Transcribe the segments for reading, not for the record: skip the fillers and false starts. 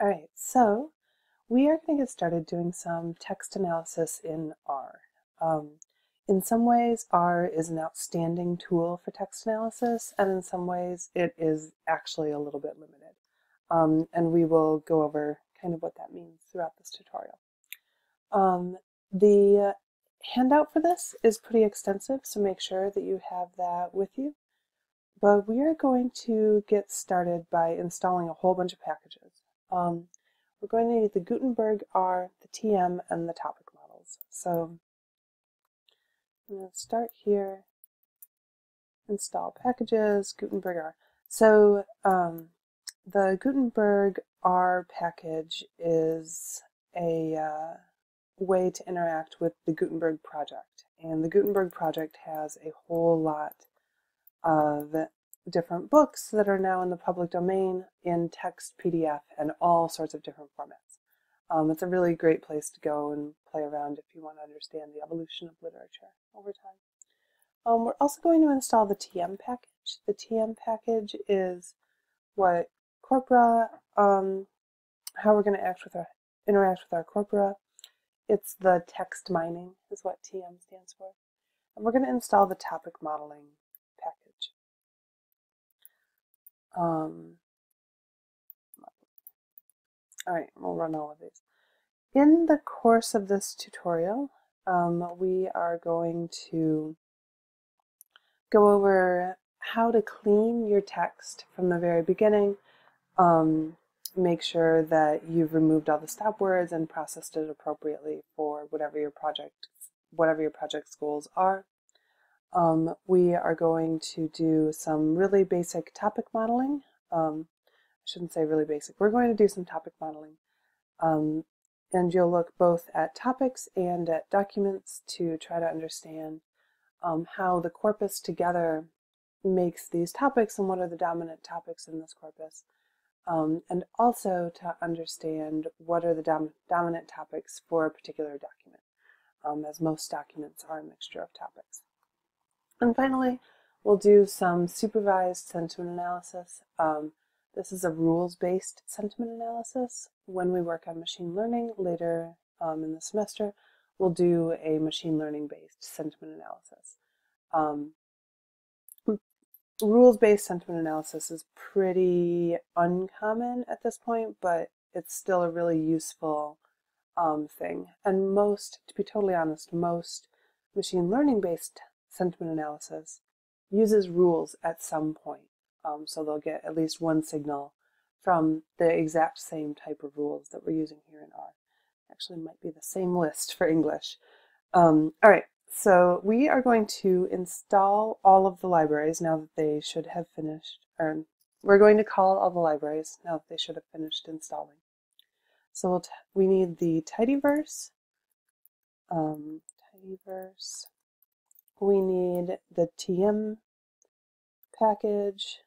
All right, so we are going to get started doing some text analysis in R. In some ways, R is an outstanding tool for text analysis, and in some ways, it is actually a little bit limited. And we will go over kind of what that means throughout this tutorial. The handout for this is pretty extensive, so make sure that you have that with you. But we are going to get started by installing a whole bunch of packages. We're going to need the Gutenberg R, the TM, and the topic models. So I'm going to start here, install packages, Gutenberg R. So the Gutenberg R package is a way to interact with the Gutenberg project. And the Gutenberg project has a whole lot of different books that are now in the public domain in text, PDF, and all sorts of different formats. It's a really great place to go and play around if you want to understand the evolution of literature over time. We're also going to install the TM package. The TM package is what corpora, how we're going to interact with our corpora. It's the text mining is what TM stands for. And we're going to install the topic modeling package. All right, we'll run all of these. In the course of this tutorial, we are going to go over how to clean your text from the very beginning, make sure that you've removed all the stop words and processed it appropriately for whatever your project's goals are. We are going to do some really basic topic modeling. I shouldn't say really basic. We're going to do some topic modeling. And you'll look both at topics and at documents to try to understand how the corpus together makes these topics and what are the dominant topics in this corpus. And also to understand what are the dominant topics for a particular document, as most documents are a mixture of topics. And finally, we'll do some supervised sentiment analysis. This is a rules-based sentiment analysis. When we work on machine learning later in the semester, we'll do a machine learning-based sentiment analysis. Rules-based sentiment analysis is pretty uncommon at this point, but it's still a really useful thing. And to be totally honest, most machine learning-based sentiment analysis uses rules at some point. So they'll get at least one signal from the exact same type of rules that we're using here in R. Actually, might be the same list for English. All right, so we are going to install all of the libraries now that they should have finished, or we're going to call all the libraries now that they should have finished installing. So we need the tidyverse, we need the TM package,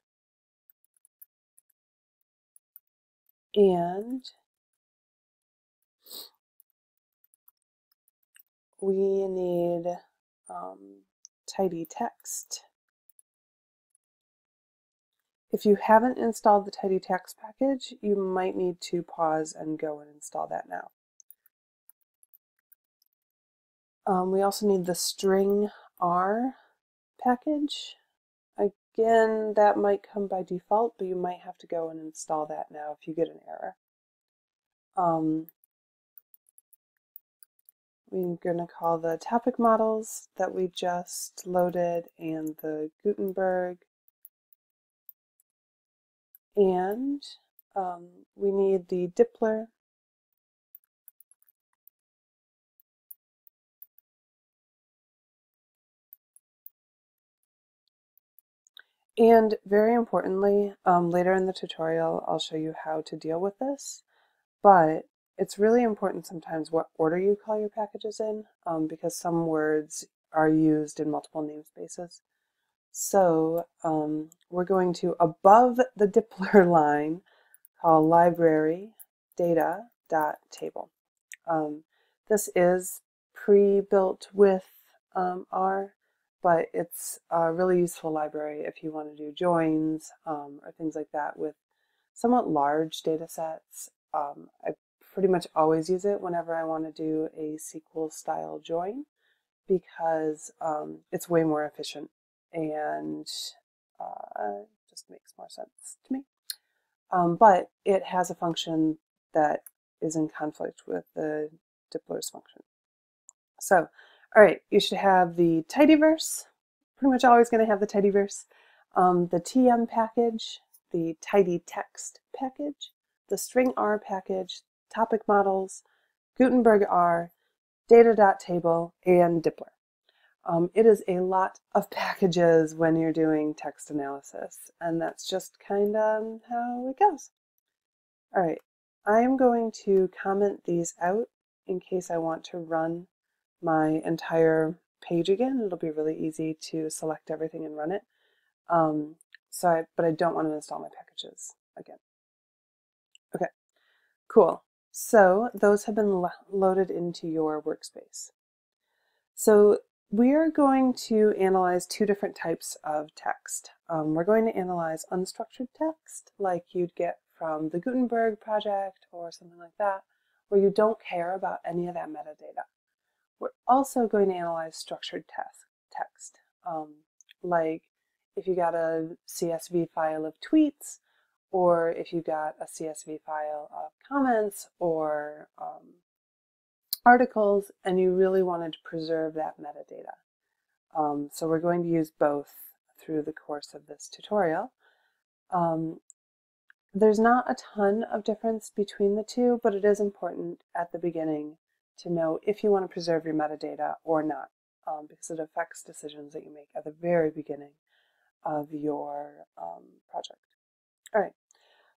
and we need tidy text. If you haven't installed the tidy text package, you might need to pause and go and install that now. We also need the string R package. Again, that might come by default, but you might have to go and install that now if you get an error. We're going to call the topic models that we just loaded and the Gutenberg. And we need the Dippler. And very importantly, later in the tutorial, I'll show you how to deal with this, but it's really important sometimes what order you call your packages in, because some words are used in multiple namespaces. So we're going to, above the Dippler line, call library data.table. This is pre-built with R, but it's a really useful library if you want to do joins or things like that with somewhat large data sets I pretty much always use it whenever I want to do a SQL style join, because it's way more efficient and just makes more sense to me. But it has a function that is in conflict with the Dippler's function. So, all right, you should have the tidyverse. Pretty much always going to have the tidyverse. The TM package, the tidy text package, the string R package, topic models, Gutenberg R, data.table, and Dippler. It is a lot of packages when you're doing text analysis, and that's just kind of how it goes. All right, I am going to comment these out in case I want to run my entire page again. It'll be really easy to select everything and run it. But I don't want to install my packages again. Okay, cool. So those have been loaded into your workspace. So we are going to analyze two different types of text. We're going to analyze unstructured text, like you'd get from the Gutenberg project or something like that, where you don't care about any of that metadata. We're also going to analyze structured text, like if you got a CSV file of tweets, or if you got a CSV file of comments or articles, and you really wanted to preserve that metadata. So we're going to use both through the course of this tutorial. There's not a ton of difference between the two, but it is important at the beginning to know if you want to preserve your metadata or not, because it affects decisions that you make at the very beginning of your project. All right,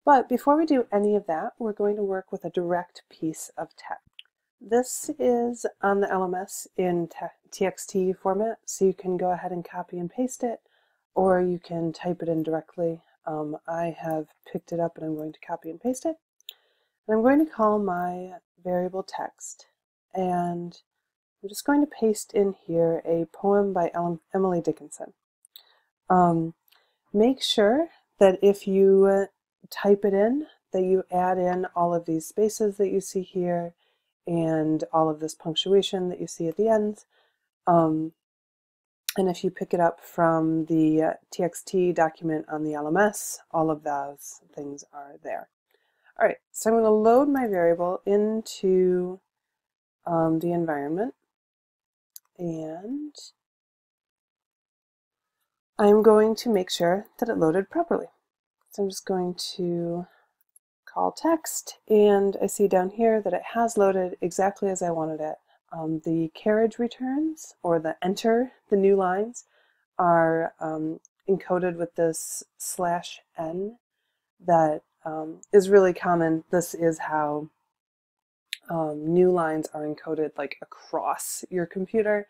but before we do any of that, we're going to work with a direct piece of text. This is on the LMS in TXT format, so you can go ahead and copy and paste it, or you can type it in directly. I have picked it up and I'm going to copy and paste it. And I'm going to call my variable text, and I'm just going to paste in here a poem by Emily Dickinson. Make sure that if you type it in, that you add in all of these spaces that you see here and all of this punctuation that you see at the end. And if you pick it up from the TXT document on the LMS, all of those things are there. All right, so I'm going to load my variable into the environment, and I'm going to make sure that it loaded properly. So I'm just going to call text, and I see down here that it has loaded exactly as I wanted it. The carriage returns, or the enter, the new lines, are encoded with this /n that is really common. This is how new lines are encoded like across your computer.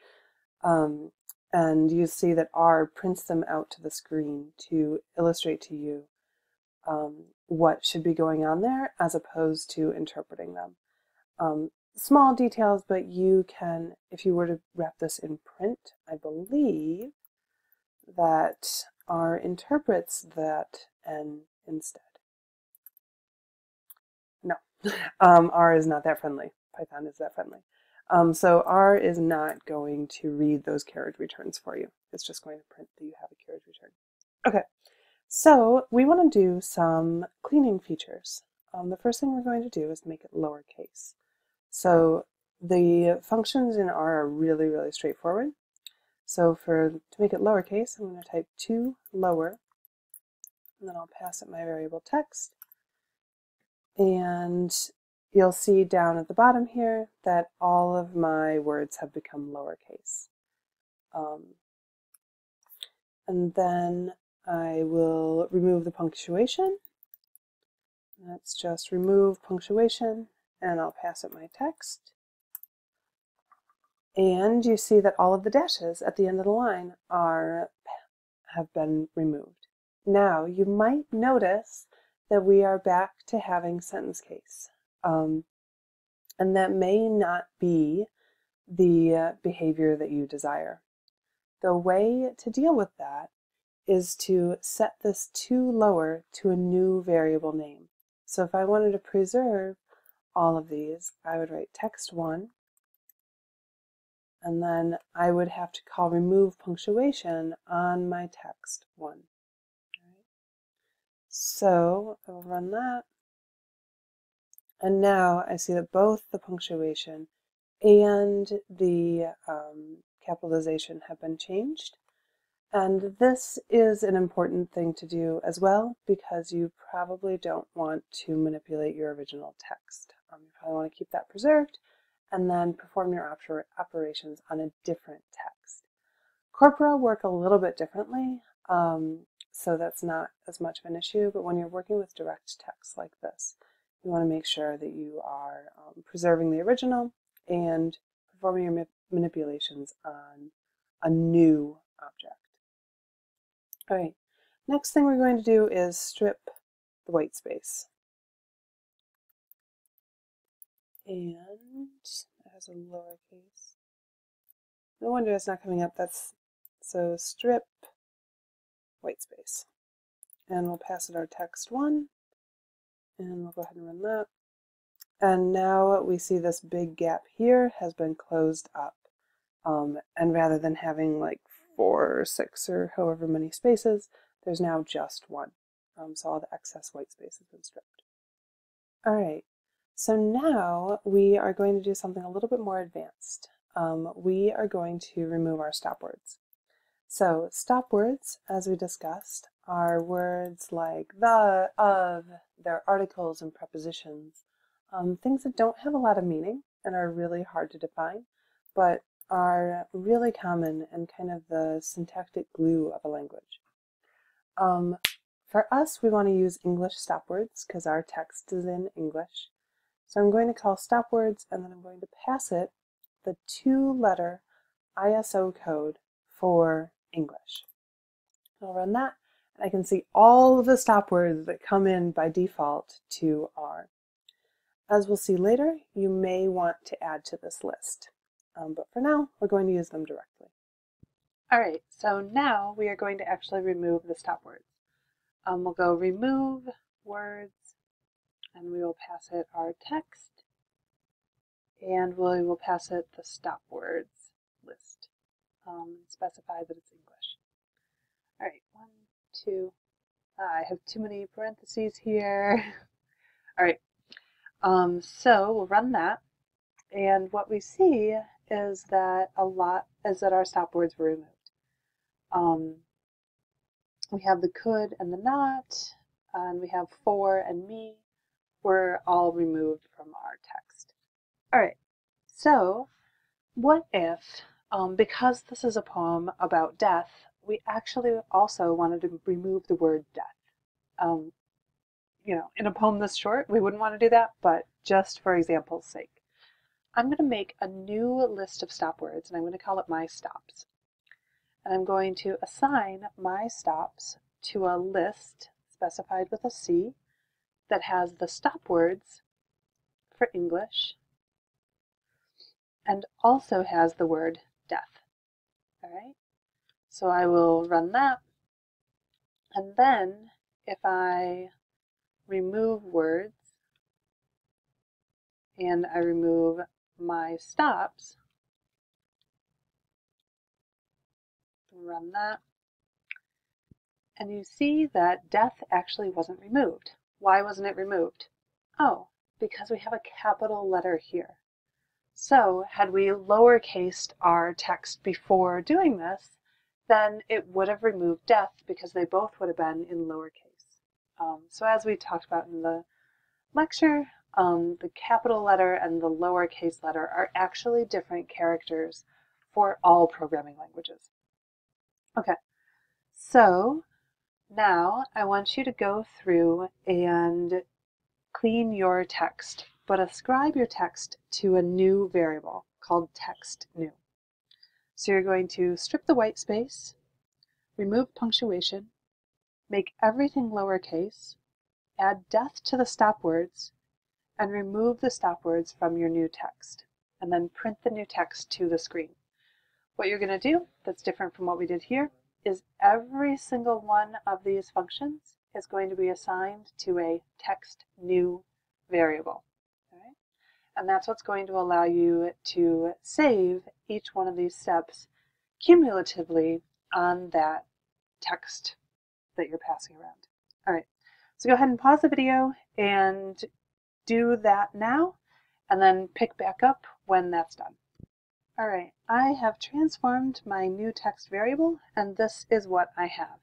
And you see that R prints them out to the screen to illustrate to you what should be going on there as opposed to interpreting them. Small details, but you can, if you were to wrap this in print, I believe that R interprets that N instead. No, R is not that friendly. Python is that friendly. So R is not going to read those carriage returns for you. It's just going to print that you have a carriage return. Okay, so we want to do some cleaning features. The first thing we're going to do is make it lowercase. So the functions in R are really, really straightforward. So to make it lowercase, I'm going to type 2 lower, and then I'll pass it my variable text. And you'll see down at the bottom here that all of my words have become lowercase. And then I will remove the punctuation. Let's just remove punctuation, and I'll pass it my text. And you see that all of the dashes at the end of the line have been removed. Now, you might notice that we are back to having sentence case. And that may not be the behavior that you desire. The way to deal with that is to set this 2 lower to a new variable name. So if I wanted to preserve all of these, I would write text1, and then I would have to call remove punctuation on my text1. So I will run that, and now I see that both the punctuation and the capitalization have been changed. And this is an important thing to do as well, because you probably don't want to manipulate your original text. You probably want to keep that preserved and then perform your operations on a different text. Corpora work a little bit differently, so that's not as much of an issue, but when you're working with direct text like this, you want to make sure that you are preserving the original and performing your manipulations on a new object. All right, next thing we're going to do is strip the white space. And it has a lowercase. No wonder it's not coming up. So strip white space. And we'll pass it our text1, and we'll go ahead and run that. And now we see this big gap here has been closed up. And rather than having like 4 or 6 or however many spaces, there's now just one. So all the excess white space has been stripped. All right, so now we are going to do something a little bit more advanced. We are going to remove our stop words. So stop words, as we discussed, are words like the, of, they're articles and prepositions, things that don't have a lot of meaning and are really hard to define, but are really common and kind of the syntactic glue of a language. For us, we want to use English stop words because our text is in English. So I'm going to call stop words, and then I'm going to pass it the 2-letter ISO code for English. I'll run that, and I can see all of the stop words that come in by default to R. As we'll see later, you may want to add to this list. But for now, we're going to use them directly. All right, so now we are going to actually remove the stop words. We'll go remove words, and we will pass it our text, and we will pass it the stop words list. Specify that it's English. All right, 1, 2, I have too many parentheses here. All right, so we'll run that, and what we see is that our stop words were removed. We have the could and the not, and we have for and me were all removed from our text. All right, so what if, because this is a poem about death, we actually also wanted to remove the word death? You know, in a poem this short, we wouldn't want to do that, but just for example's sake. I'm going to make a new list of stop words, and I'm going to call it my stops. And I'm going to assign my stops to a list specified with a C that has the stop words for English and also has the word death. All right, so I will run that, and then if I remove words and I remove my stops, run that, and you see that death actually wasn't removed. Why wasn't it removed? Oh, because we have a capital letter here. So had we lowercased our text before doing this, then it would have removed death because they both would have been in lowercase. So as we talked about in the lecture, the capital letter and the lowercase letter are actually different characters for all programming languages. Okay, so now I want you to go through and clean your text, but ascribe your text to a new variable called text new. So you're going to strip the white space, remove punctuation, make everything lowercase, add death to the stop words, and remove the stop words from your new text, and then print the new text to the screen. What you're going to do that's different from what we did here is every single one of these functions is going to be assigned to a text new variable. All right? And that's what's going to allow you to save each one of these steps cumulatively on that text that you're passing around. All right, so go ahead and pause the video and do that now, and then pick back up when that's done. All right, I have transformed my new text variable, and this is what I have.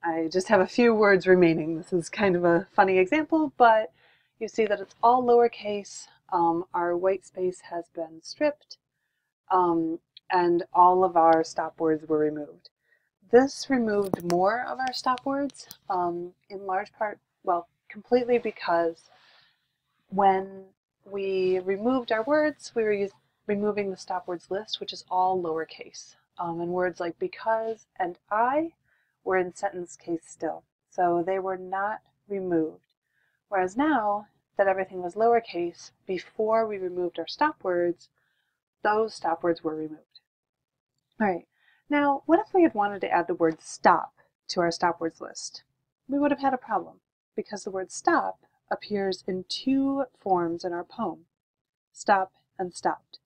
I just have a few words remaining. This is kind of a funny example, but you see that it's all lowercase. Our white space has been stripped, and all of our stop words were removed. This removed more of our stop words, in large part, well, completely because when we removed our words, we were removing the stop words list, which is all lowercase. And words like because and I were in sentence case still, so they were not removed. Whereas now that everything was lowercase, before we removed our stop words, those stop words were removed. All right, now what if we had wanted to add the word stop to our stop words list? We would have had a problem because the word stop appears in two forms in our poem, stop and stopped.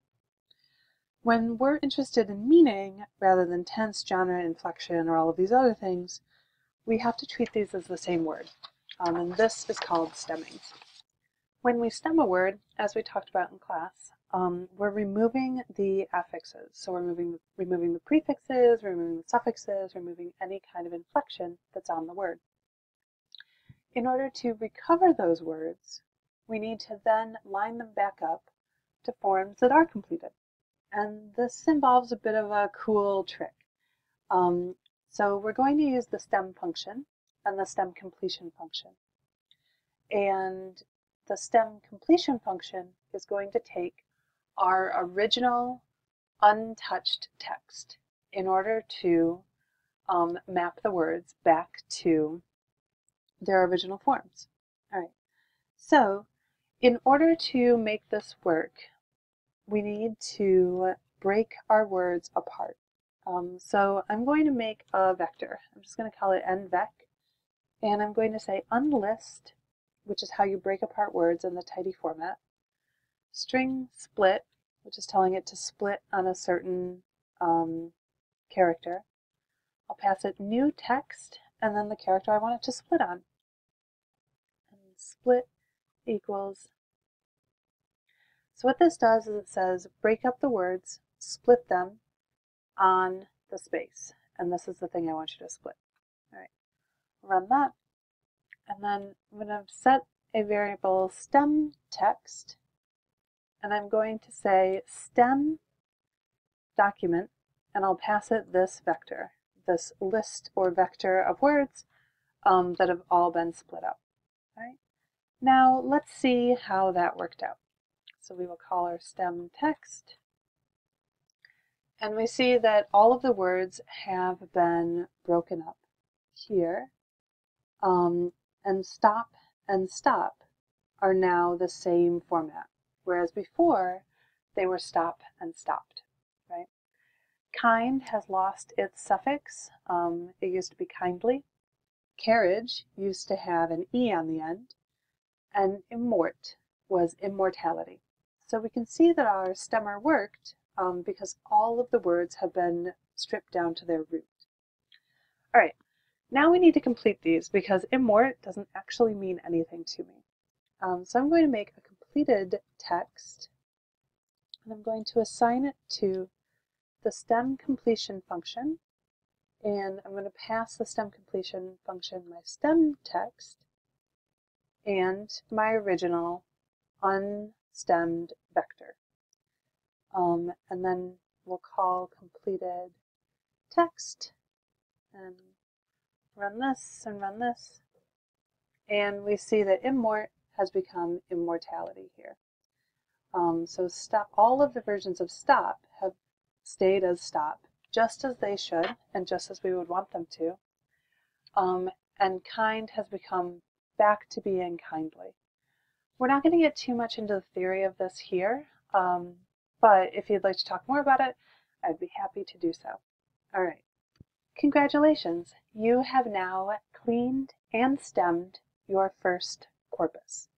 When we're interested in meaning rather than tense, genre, inflection, or all of these other things, we have to treat these as the same word, and this is called stemming. When we stem a word, as we talked about in class, we're removing the affixes. So we're removing the prefixes, removing the suffixes, removing any kind of inflection that's on the word. In order to recover those words, we need to then line them back up to forms that are completed. And this involves a bit of a cool trick. So we're going to use the stem function and the stem completion function. And the stem completion function is going to take our original untouched text in order to map the words back to their original forms. All right. So in order to make this work, we need to break our words apart. So I'm going to make a vector. I'm just going to call it nvec, and I'm going to say unlist, which is how you break apart words in the tidy format, string split, which is telling it to split on a certain character. I'll pass it new text, and then the character I want it to split on. And split equals. So what this does is it says break up the words, split them on the space. And this is the thing I want you to split. All right, run that. And then I'm going to set a variable stem text, and I'm going to say stem document, and I'll pass it this vector, this list or vector of words that have all been split up. All right. Now let's see how that worked out. So we will call our stem text, and we see that all of the words have been broken up here, and stop are now the same format, whereas before they were stop and stopped, right? Kind has lost its suffix. It used to be kindly. Carriage used to have an E on the end, and immort was immortality. So we can see that our stemmer worked because all of the words have been stripped down to their root. All right, now we need to complete these because immort doesn't actually mean anything to me. So I'm going to make a completed text, and I'm going to assign it to the stem completion function, and I'm going to pass the stem completion function my stem text and my original unstemmed vector. And then we'll call completed text and run this and run this. And we see that immort has become immortality here. So stop, all of the versions of stop have stayed as stop, just as they should and just as we would want them to. And kind has become back to being kindly. We're not going to get too much into the theory of this here, but if you'd like to talk more about it, I'd be happy to do so. All right. Congratulations! You have now cleaned and stemmed your first corpus.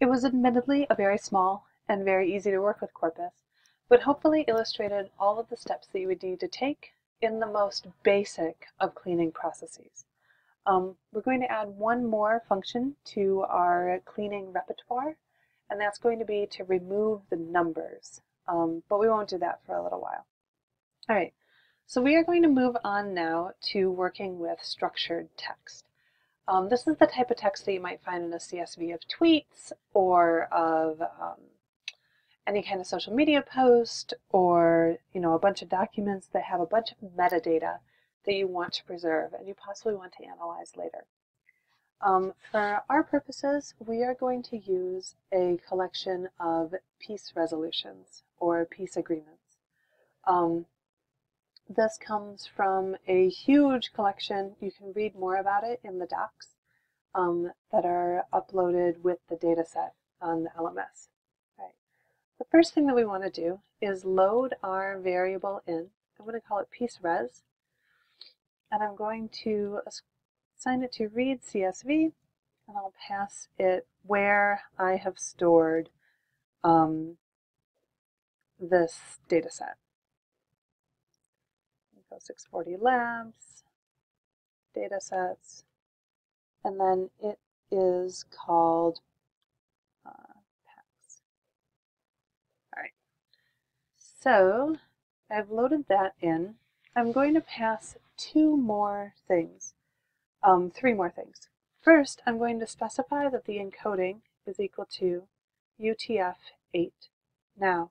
It was admittedly a very small and very easy to work with corpus, but hopefully illustrated all of the steps that you would need to take in the most basic of cleaning processes. We're going to add one more function to our cleaning repertoire, and that's going to be to remove the numbers, but we won't do that for a little while. All right, so we are going to move on now to working with structured text. This is the type of text that you might find in a CSV of tweets or of any kind of social media post, or a bunch of documents that have a bunch of metadata that you want to preserve and you possibly want to analyze later. For our purposes, we are going to use a collection of peace resolutions or peace agreements. This comes from a huge collection. You can read more about it in the docs that are uploaded with the data set on the LMS. Right. The first thing that we want to do is load our variable in. I'm going to call it piece res, and I'm going to assign it to read CSV, and I'll pass it where I have stored this data set. Go 640 labs, data sets, and then it is called packs. All right, so I've loaded that in. I'm going to pass three more things. First, I'm going to specify that the encoding is equal to UTF-8. Now,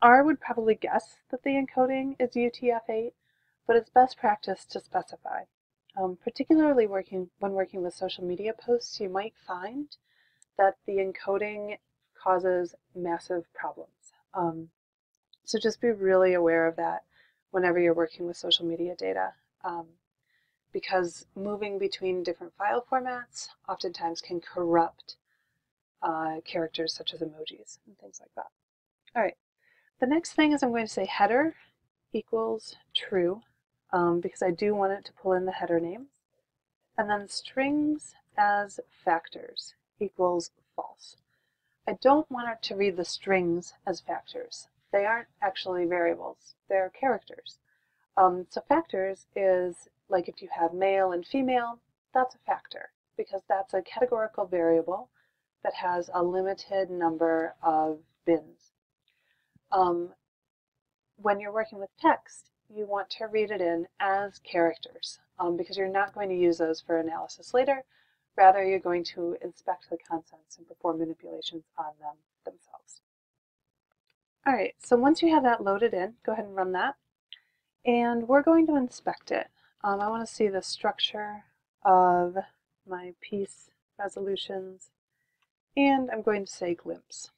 R would probably guess that the encoding is UTF-8, but it's best practice to specify. Particularly when working with social media posts, you might find that the encoding causes massive problems. So just be really aware of that whenever you're working with social media data, because moving between different file formats oftentimes can corrupt characters such as emojis and things like that. All right. The next thing is I'm going to say header equals true, because I do want it to pull in the header names. And then strings as factors equals false. I don't want it to read the strings as factors. They aren't actually variables, they're characters. So factors is like if you have male and female, that's a factor, because that's a categorical variable that has a limited number of bins. When you're working with text, you want to read it in as characters, because you're not going to use those for analysis later. Rather, you're going to inspect the contents and perform manipulations on them themselves. All right, so once you have that loaded in, go ahead and run that. And we're going to inspect it. I want to see the structure of my piece resolutions, and I'm going to say glimpse.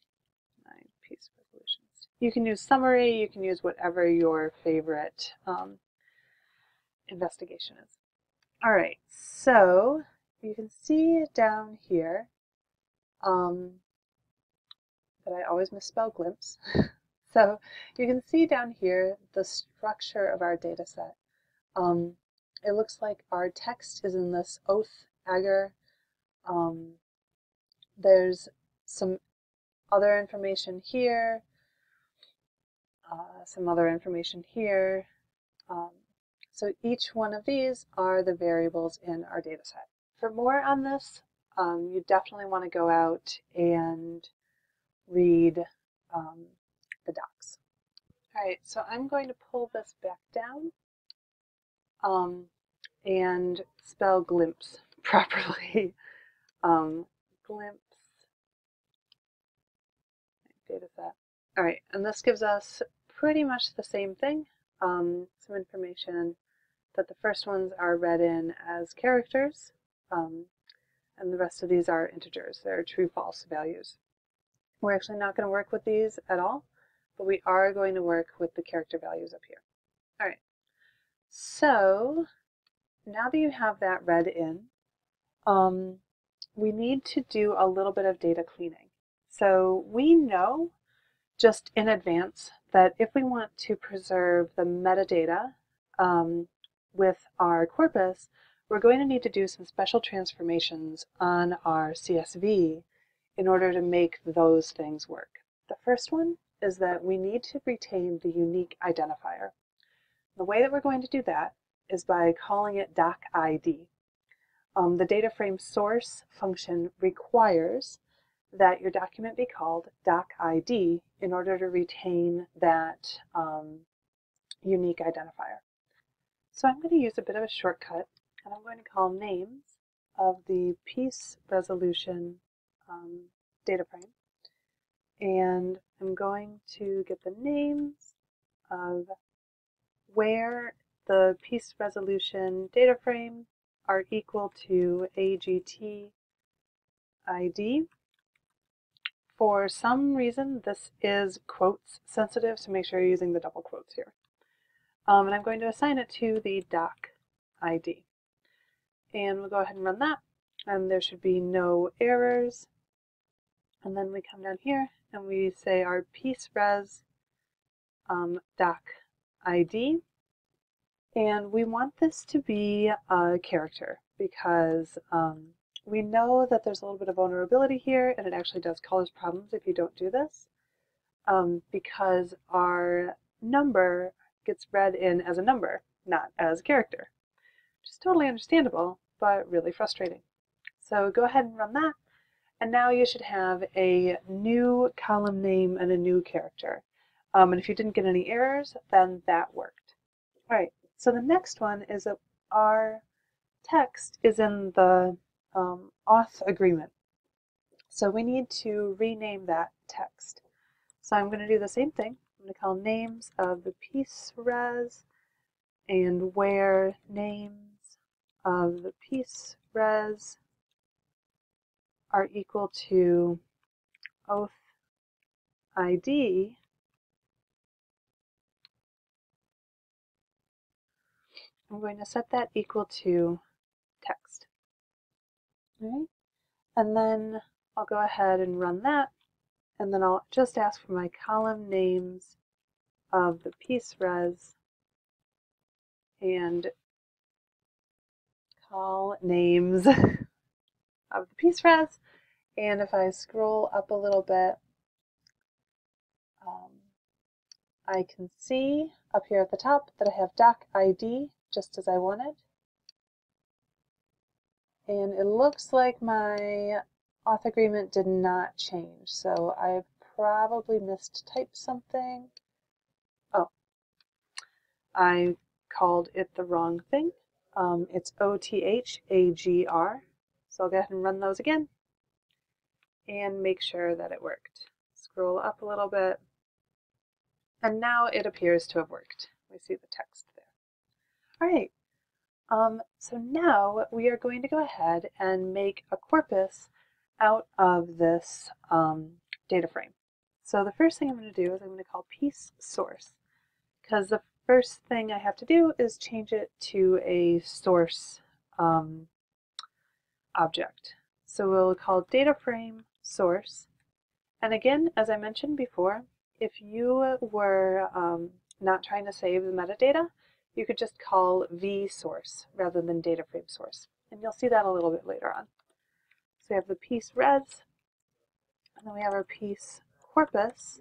My piece resolutions. You can use summary, you can use whatever your favorite investigation is. All right, so you can see down here that I always misspell glimpse. So you can see down here the structure of our data set. It looks like our text is in this oath agar. There's some other information here, some other information here. So each one of these are the variables in our data set. For more on this, you definitely want to go out and read the docs. All right, so I'm going to pull this back down and spell glimpse properly. Glimpse data set. All right, and this gives us pretty much the same thing. Some information that the first ones are read in as characters, and the rest of these are integers. They're true-false values. We're actually not going to work with these at all, but we are going to work with the character values up here. All right, so now that you have that read in, we need to do a little bit of data cleaning. So we know just in advance that if we want to preserve the metadata with our corpus, we're going to need to do some special transformations on our CSV in order to make those things work. The first one is that we need to retain the unique identifier. The way that we're going to do that is by calling it docID. The data frame source function requires that your document be called docID in order to retain that unique identifier. So I'm going to use a bit of a shortcut, and I'm going to call names of the piece resolution data frame, and I'm going to get the names of where the piece resolution data frame are equal to AGT ID. For some reason, this is quotes sensitive, so make sure you're using the double quotes here. And I'm going to assign it to the doc ID. And we'll go ahead and run that, and there should be no errors. And then we come down here and we say our piece res doc ID. And we want this to be a character because we know that there's a little bit of vulnerability here, and it actually does cause problems if you don't do this, because our number gets read in as a number, not as a character, which is totally understandable, but really frustrating. So go ahead and run that, and now you should have a new column name and a new character. And if you didn't get any errors, then that worked. All right, so the next one is that our text is in the auth agreement. So we need to rename that text. So I'm going to do the same thing. I'm going to call names of the piece res and where names of the piece res are equal to oath ID. I'm going to set that equal to text. All right? And then I'll go ahead and run that, and then I'll just ask for my column names of the piece res and call names of the piece res. And if I scroll up a little bit, I can see up here at the top that I have doc ID just as I wanted. And it looks like my auth agreement did not change, so I've probably mistyped something. Oh, I called it the wrong thing. It's OTHAGR. So I'll go ahead and run those again and make sure that it worked. Scroll up a little bit, and now it appears to have worked. We see the text there. All right. So now we are going to go ahead and make a corpus out of this data frame. So the first thing I'm going to do is I'm going to call piece source, because the first thing I have to do is change it to a source object. So we'll call data frame source. And again, as I mentioned before, if you were not trying to save the metadata, you could just call vSource rather than data frame source. And you'll see that a little bit later on. So we have the piece res, and then we have our piece corpus,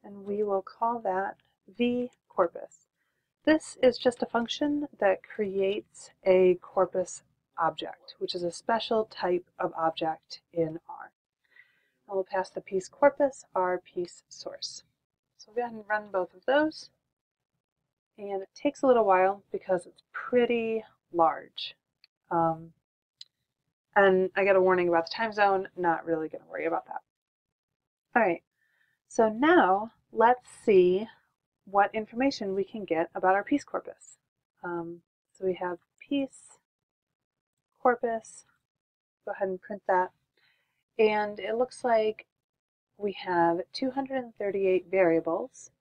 and we will call that vCorpus. This is just a function that creates a corpus object, which is a special type of object in R. And we'll pass the piece corpus our piece source. So we'll go ahead and run both of those. And it takes a little while because it's pretty large. And I get a warning about the time zone, not really going to worry about that. All right, so now let's see what information we can get about our piece corpus. So we have piece corpus. Go ahead and print that. And it looks like we have 238 variables,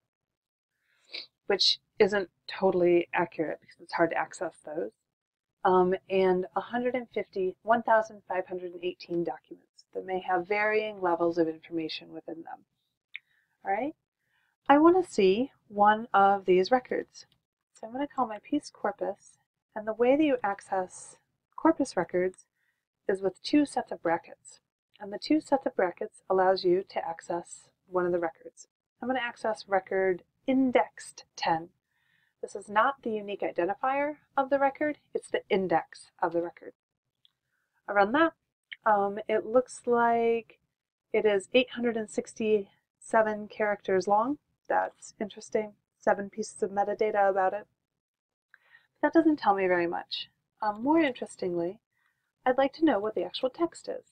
which isn't totally accurate because it's hard to access those, and 1,518 documents that may have varying levels of information within them. All right, I want to see one of these records. So I'm going to call my piece corpus, and the way that you access corpus records is with two sets of brackets. And the two sets of brackets allows you to access one of the records. I'm going to access record indexed 10. This is not the unique identifier of the record, it's the index of the record. I run that. It looks like it is 867 characters long. That's interesting. 7 pieces of metadata about it. That doesn't tell me very much. More interestingly, I'd like to know what the actual text is.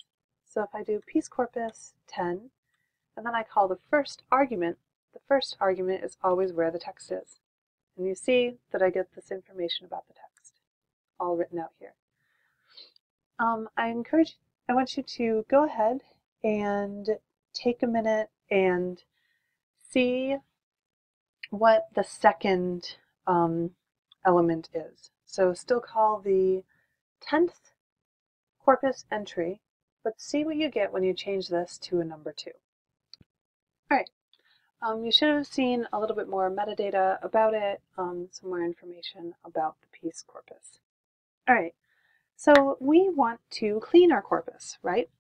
So if I do piece corpus 10, and then I call the first argument is always where the text is. And you see that I get this information about the text, all written out here. I want you to go ahead and take a minute and see what the second element is. So still call the 10th corpus entry, but see what you get when you change this to a number 2. All right, you should have seen a little bit more metadata about it, some more information about the piece corpus. All right, so we want to clean our corpus, right?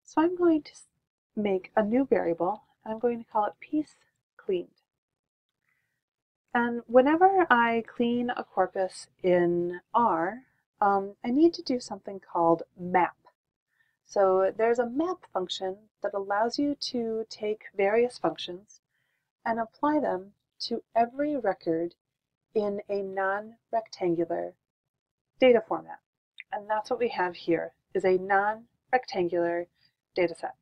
So I'm going to make a new variable, and I'm going to call it piece cleaned. And whenever I clean a corpus in R, I need to do something called map. So there's a map function that allows you to take various functions and apply them to every record in a non-rectangular data format. And that's what we have here, is a non-rectangular data set.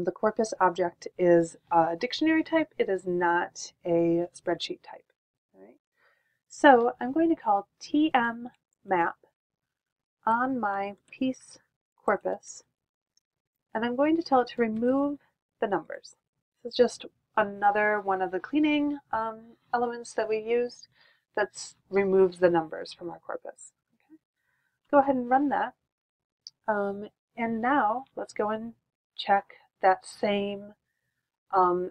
The corpus object is a dictionary type. It is not a spreadsheet type. All right? So I'm going to call tm map on my piece corpus, and I'm going to tell it to remove the numbers. This is just another one of the cleaning elements that we used that removes the numbers from our corpus. Okay? Go ahead and run that. And now let's go and check that same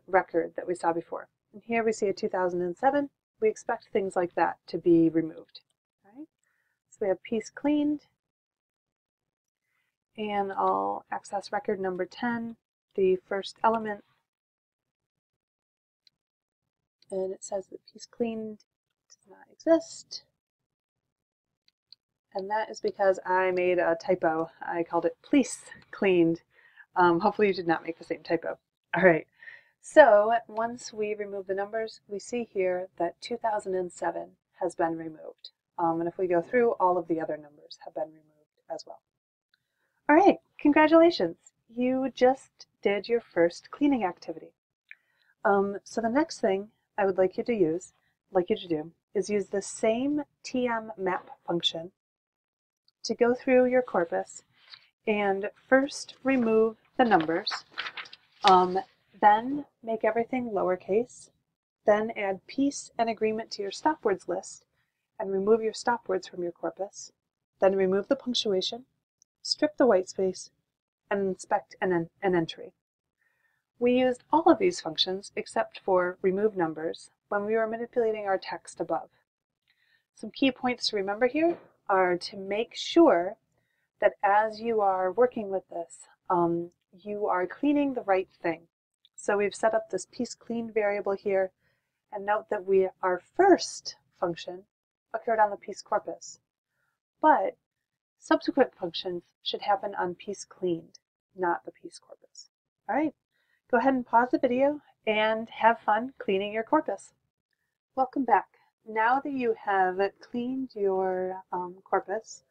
record that we saw before. And here we see a 2007. We expect things like that to be removed. Right? So we have piece cleaned, and I'll access record number 10, the first element, and it says that piece cleaned does not exist. And that is because I made a typo. I called it piece cleaned. Hopefully you did not make the same typo. All right, so once we remove the numbers, we see here that 2007 has been removed. And if we go through, all of the other numbers have been removed as well. All right, congratulations. You just did your first cleaning activity. So the next thing I would like you to do is use the same tm map function to go through your corpus and first remove the numbers, then make everything lowercase, then add piece and agreement to your stopwords list and remove your stopwords from your corpus, then remove the punctuation, strip the whitespace, and inspect an entry. We used all of these functions except for remove numbers when we were manipulating our text above. Some key points to remember here are to make sure that as you are working with this, you are cleaning the right thing. So we've set up this piece cleaned variable here, and note that our first function occurred on the piece corpus, but subsequent functions should happen on piece cleaned, not the piece corpus. All right, go ahead and pause the video and have fun cleaning your corpus. Welcome back. Now that you have cleaned your corpus,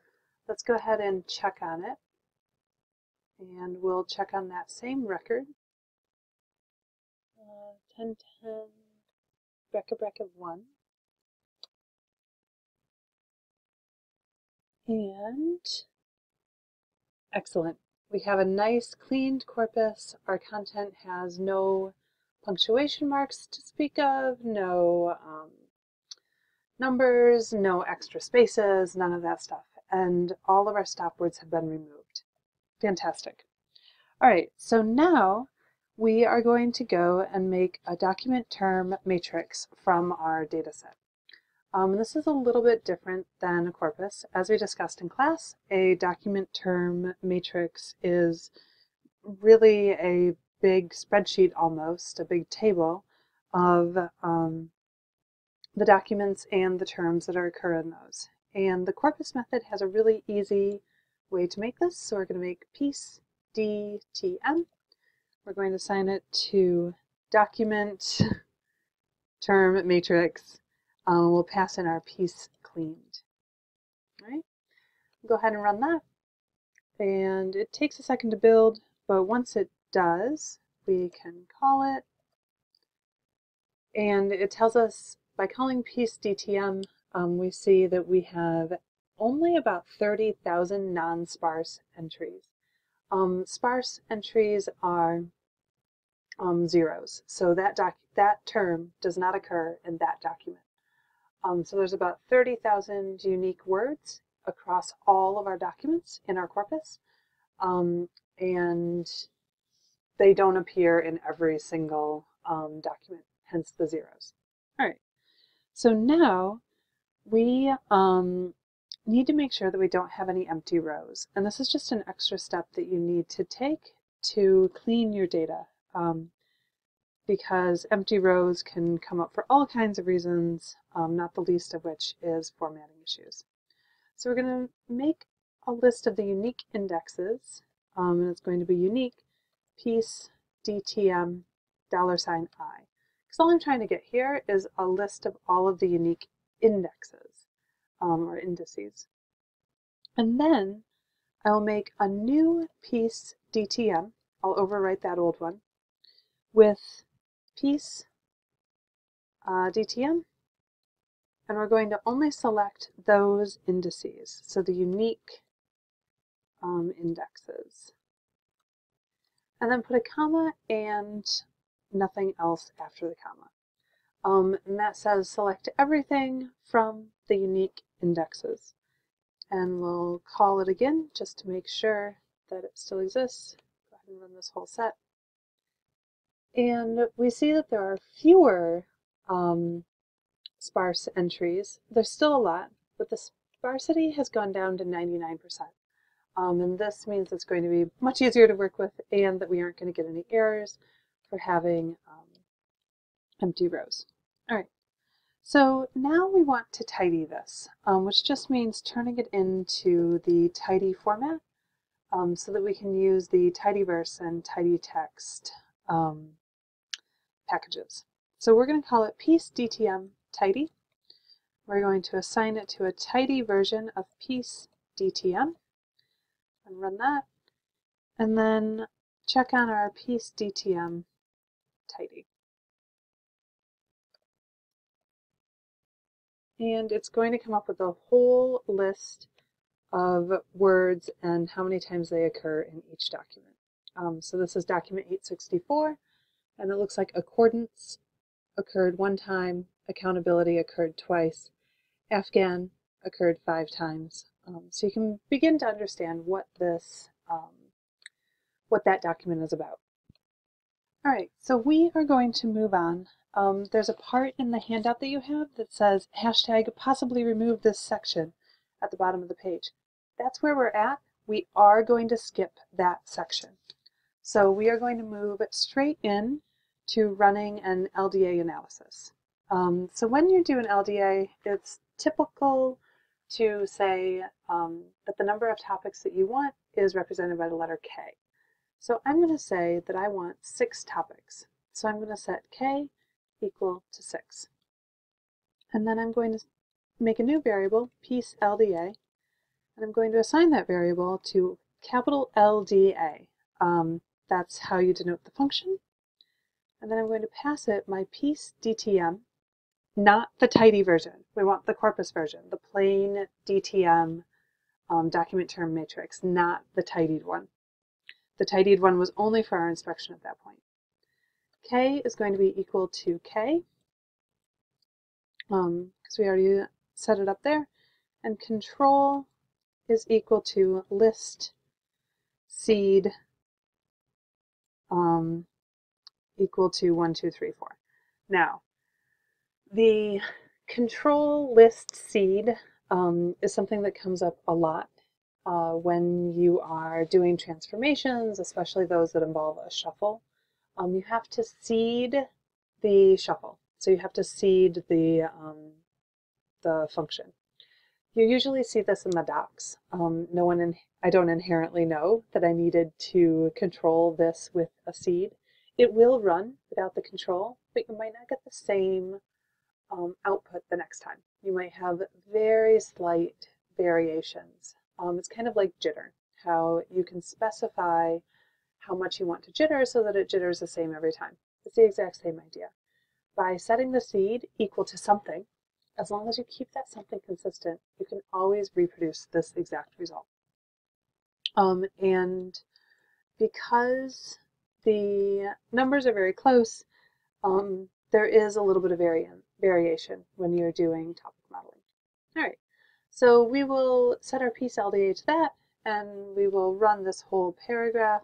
let's go ahead and check on it. And we'll check on that same record. 1010 bracket 1. And excellent. We have a nice cleaned corpus. Our content has no punctuation marks to speak of, no numbers, no extra spaces, none of that stuff. And all of our stopwords have been removed. Fantastic. All right, so now we are going to go and make a document term matrix from our data set. This is a little bit different than a corpus. As we discussed in class, a document term matrix is really a big spreadsheet almost, a big table of the documents and the terms that occur in those. And the corpus method has a really easy way to make this. So we're going to make piece DTM. We're going to assign it to document term matrix. We'll pass in our piece cleaned. All right, go ahead and run that. And it takes a second to build, but once it does, we can call it. And it tells us by calling piece DTM, we see that we have only about 30,000 non-sparse entries. Sparse entries are zeros, so that term does not occur in that document. So there's about 30,000 unique words across all of our documents in our corpus, and they don't appear in every single document, hence the zeros. All right, so now we need to make sure that we don't have any empty rows, and this is just an extra step that you need to take to clean your data. Because empty rows can come up for all kinds of reasons, not the least of which is formatting issues. So we're going to make a list of the unique indexes, and it's going to be unique piece DTM $i. Because all I'm trying to get here is a list of all of the unique indexes, or indices. And then I'll make a new piece DTM. I'll overwrite that old one with piece DTM, and we're going to only select those indices, so the unique indexes, and then put a comma and nothing else after the comma. And that says select everything from the unique indexes, and we'll call it again just to make sure that it still exists. Go ahead and run this whole set. And we see that there are fewer sparse entries. There's still a lot, but the sparsity has gone down to 99%. And this means it's going to be much easier to work with and that we aren't going to get any errors for having empty rows. All right, so now we want to tidy this, which just means turning it into the tidy format so that we can use the tidyverse and tidy text packages. So we're going to call it piece DTM tidy. We're going to assign it to a tidy version of piece DTM and run that, and then check on our piece DTM tidy. And it's going to come up with a whole list of words and how many times they occur in each document. So this is document 864, and it looks like accordance occurred 1 time, accountability occurred twice, Afghan occurred 5 times. So you can begin to understand what this, what that document is about. All right, so we are going to move on. There's a part in the handout that you have that says hashtag possibly remove this section at the bottom of the page. That's where we're at. We are going to skip that section. So we are going to move straight in to running an Lda analysis. So when you do an Lda, it's typical to say that the number of topics that you want is represented by the letter K. So I'm going to say that I want 6 topics. So I'm going to set K equal to 6. And then I'm going to make a new variable, piece Lda, and I'm going to assign that variable to capital Lda. That's how you denote the function. And then I'm going to pass it my piece DTM, not the tidy version. We want the corpus version, the plain DTM document term matrix, not the tidied one. The tidied one was only for our inspection at that point. K is going to be equal to K, because we already set it up there, and control is equal to list seed equal to 1, 2, 3, 4. Now, the Control list seed is something that comes up a lot when you are doing transformations, especially those that involve a shuffle. You have to seed the shuffle. So you have to seed the function. You usually see this in the docs. I don't inherently know that I needed to control this with a seed. It will run without the control, but you might not get the same output the next time. You might have very slight variations. It's kind of like jitter, how you can specify how much you want to jitter so that it jitters the same every time. It's the exact same idea. By setting the seed equal to something, as long as you keep that something consistent, you can always reproduce this exact result. And because the numbers are very close, there is a little bit of variation when you're doing topic modeling. All right, so we will set our piece LDA to that, and we will run this whole paragraph.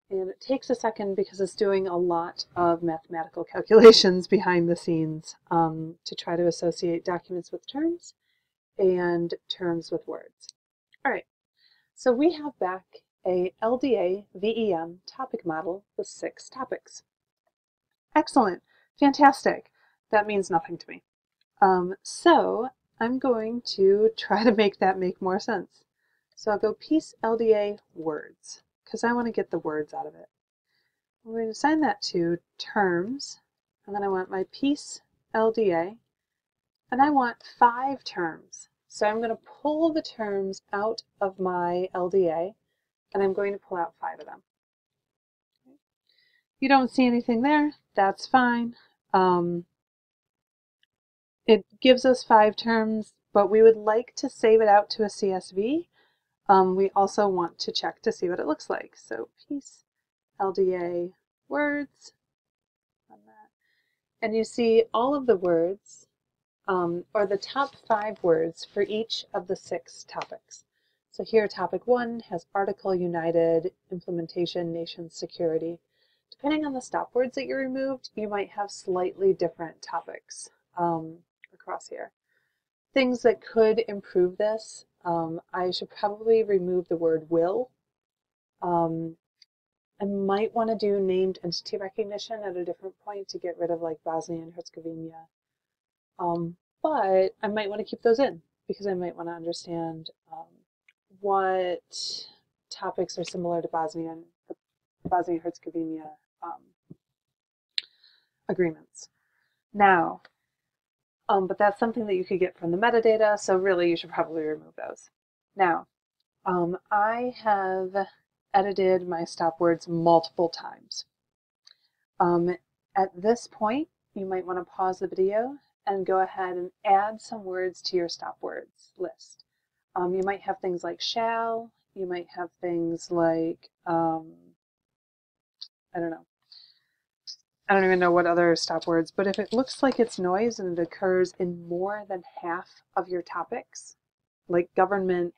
And it takes a second because it's doing a lot of mathematical calculations behind the scenes to try to associate documents with terms and terms with words. All right, so we have back a LDA VEM topic model with 6 topics. Excellent, fantastic. That means nothing to me. So I'm going to try to make that make more sense. So I'll go piece LDA words, because I want to get the words out of it. I'm going to assign that to terms, and then I want my piece LDA, and I want 5 terms. So I'm going to pull the terms out of my LDA, and I'm going to pull out 5 of them. You don't see anything there, that's fine. It gives us 5 terms, but we would like to save it out to a CSV. We also want to check to see what it looks like. So piece LDA words, and you see all of the words, or the top 5 words for each of the 6 topics. So here topic 1 has article, united, implementation, nation, security. Depending on the stop words that you removed, you might have slightly different topics across here. Things that could improve this, I should probably remove the word will. I might want to do named entity recognition at a different point to get rid of like Bosnia and Herzegovina. But I might want to keep those in because I might want to understand what topics are similar to Bosnia and Herzegovina agreements. Now, but that's something that you could get from the metadata, so really you should probably remove those. Now, I have edited my stop words multiple times. At this point, you might want to pause the video and go ahead and add some words to your stop words list. You might have things like shall, you might have things like, I don't know. I don't even know what other stop words, but if it looks like it's noise and it occurs in more than half of your topics, like government,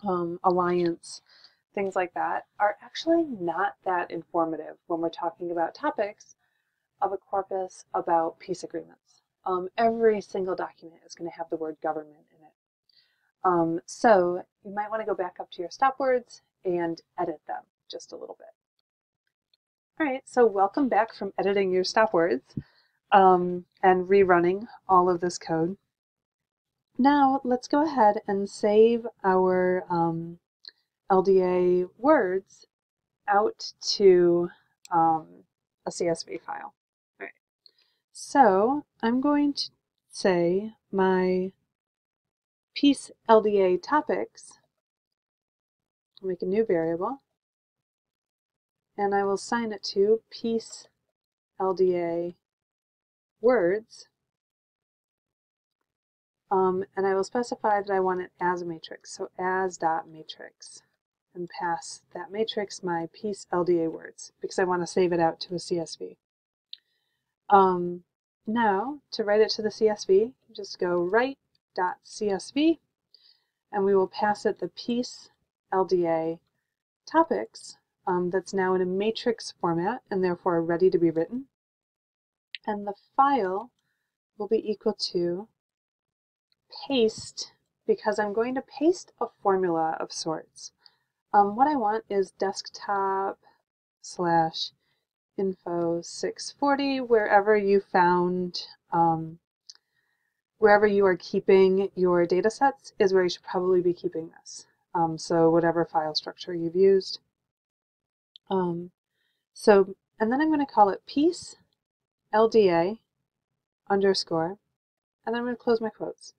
alliance, things like that, are actually not that informative when we're talking about topics of a corpus about peace agreements. Every single document is going to have the word government in it. So you might want to go back up to your stop words and edit them just a little bit. All right, so welcome back from editing your stop words and rerunning all of this code. Now let's go ahead and save our LDA words out to a CSV file. All right. So I'm going to say my piece LDA topics, I'll make a new variable, and I will assign it to piece LDA words, and I will specify that I want it as a matrix, so as.matrix, and pass that matrix my piece LDA words because I want to save it out to a CSV. Now, to write it to the CSV, just go write.csv, and we will pass it the piece LDA topics that's now in a matrix format and therefore ready to be written. And the file will be equal to paste, because I'm going to paste a formula of sorts. What I want is desktop / info 640, wherever you found, wherever you are keeping your data sets is where you should probably be keeping this. So whatever file structure you've used. And then I'm going to call it piece LDA underscore, and then I'm going to close my quotes.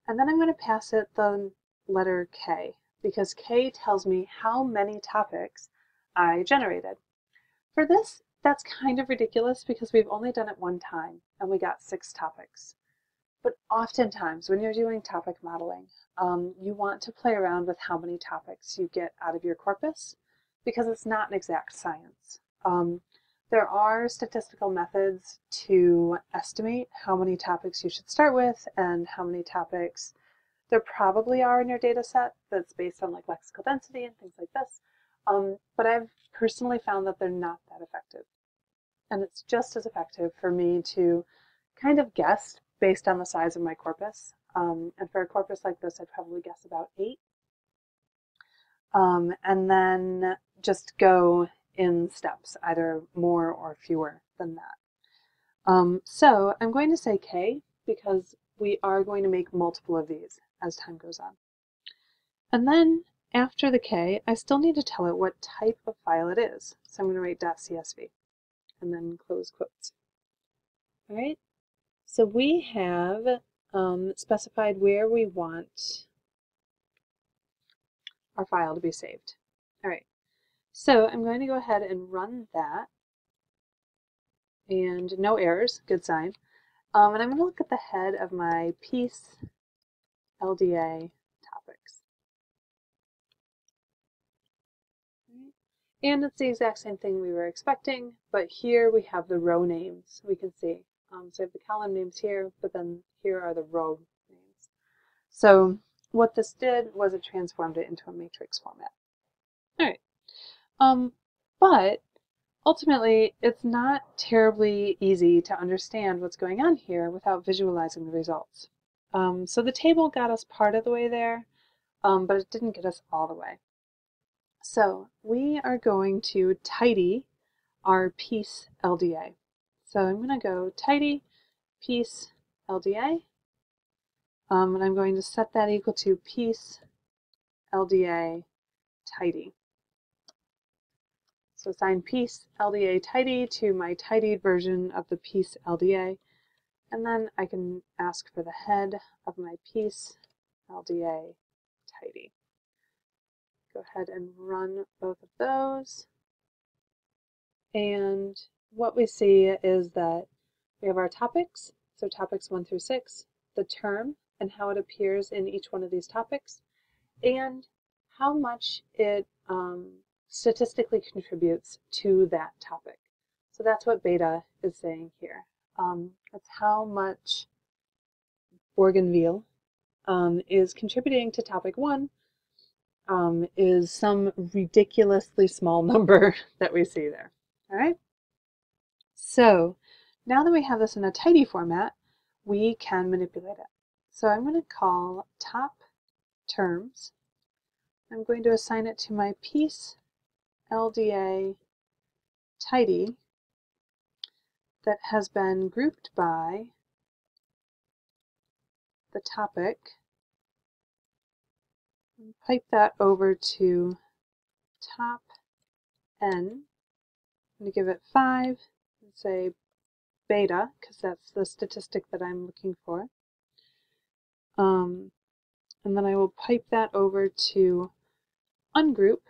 And then I'm going to pass it the letter K, because K tells me how many topics I generated. For this, that's kind of ridiculous because we've only done it one time and we got 6 topics. But oftentimes when you're doing topic modeling, you want to play around with how many topics you get out of your corpus, because it's not an exact science. There are statistical methods to estimate how many topics you should start with and how many topics there probably are in your data set that's based on like lexical density and things like this. But I've personally found that they're not that effective. And it's just as effective for me to kind of guess based on the size of my corpus. And for a corpus like this, I'd probably guess about 8. And then just go in steps, either more or fewer than that. So I'm going to say K because we are going to make multiple of these as time goes on. And then after the K, I still need to tell it what type of file it is. So I'm going to write .csv and then close quotes. All right. So we have specified where we want our file to be saved. All right. So I'm going to go ahead and run that. And no errors, good sign. And I'm going to look at the head of my piece LDA topics. And it's the exact same thing we were expecting, but here we have the row names we can see. So I have the column names here, but then here are the row names. So what this did was it transformed it into a matrix format. All right. But ultimately, it's not terribly easy to understand what's going on here without visualizing the results. So the table got us part of the way there, but it didn't get us all the way. So we are going to tidy our piece LDA. So I'm going to go tidy piece LDA, and I'm going to set that equal to piece LDA tidy. So assign piece LDA tidy to my tidied version of the piece LDA, and then I can ask for the head of my piece LDA tidy. Go ahead and run both of those. And what we see is that we have our topics, so topics 1 through 6, the term and how it appears in each one of these topics, and how much it statistically contributes to that topic. So that's what beta is saying here. That's how much Bougainville is contributing to topic 1 is some ridiculously small number that we see there. All right. So now that we have this in a tidy format, we can manipulate it. So I'm going to call top terms. I'm going to assign it to my piece LDA tidy that has been grouped by the topic. And pipe that over to top n. I'm going to give it 5 and say beta, because that's the statistic that I'm looking for. And then I will pipe that over to ungroup.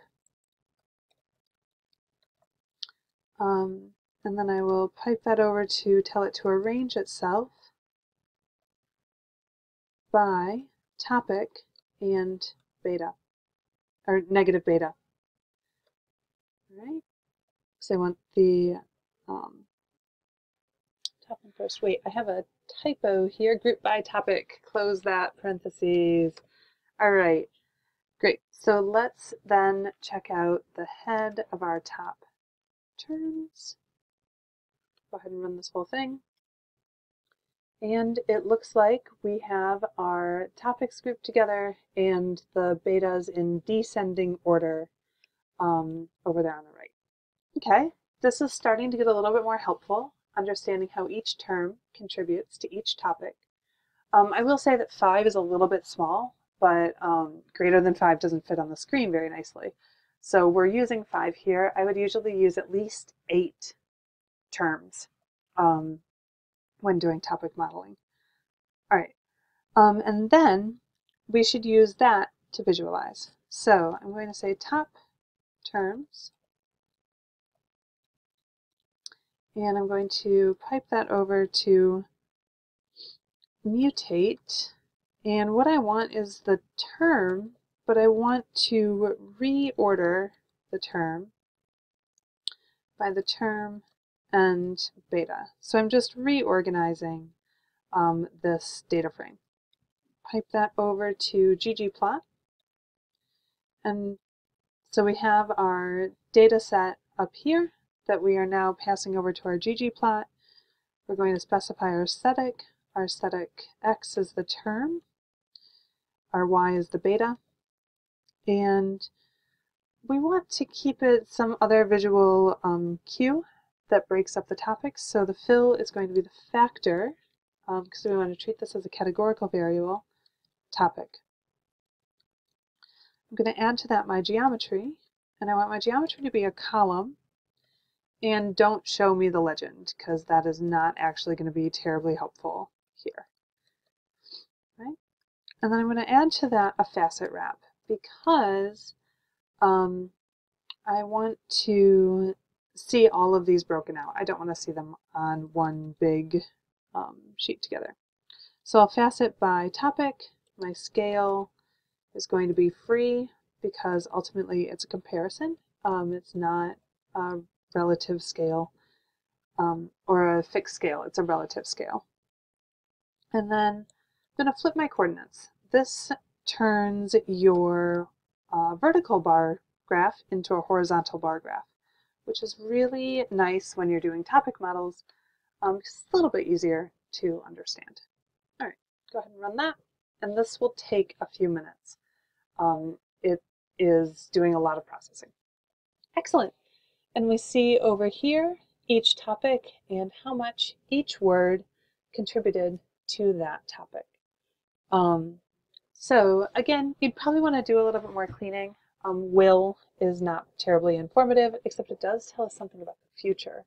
And then I will pipe that over to tell it to arrange itself by topic and beta, or negative beta. All right, so I want the top one first. Wait, I have a typo here. Group by topic. Close that parentheses. All right, great. So let's then check out the head of our top terms. Go ahead and run this whole thing. And it looks like we have our topics grouped together and the betas in descending order over there on the right. Okay, this is starting to get a little bit more helpful, understanding how each term contributes to each topic. I will say that 5 is a little bit small, but greater than 5 doesn't fit on the screen very nicely. So we're using 5 here. I would usually use at least 8 terms when doing topic modeling. All right, and then we should use that to visualize. So I'm going to say top terms, and I'm going to pipe that over to mutate. And what I want is the term, but I want to reorder the term by the term and beta. So I'm just reorganizing this data frame. Pipe that over to ggplot. And so we have our data set up here that we are now passing over to our ggplot. We're going to specify our aesthetic. Our aesthetic X is the term. Our Y is the beta. And we want to keep it some other visual cue that breaks up the topics. So the fill is going to be the factor, because we want to treat this as a categorical variable, topic. I'm going to add to that my geometry, and I want my geometry to be a column, and don't show me the legend, because that is not actually going to be terribly helpful here. Right? And then I'm going to add to that a facet wrap, because I want to see all of these broken out. I don't want to see them on one big sheet together. So I'll facet by topic. My scale is going to be free because ultimately it's a comparison. It's not a relative scale or a fixed scale. It's a relative scale. And then I'm going to flip my coordinates. This turns your vertical bar graph into a horizontal bar graph, which is really nice when you're doing topic models because it's a little bit easier to understand. All right, go ahead and run that, and this will take a few minutes. It is doing a lot of processing. Excellent. And we see over here each topic and how much each word contributed to that topic. So again, you'd probably want to do a little bit more cleaning. Will is not terribly informative, except it does tell us something about the future.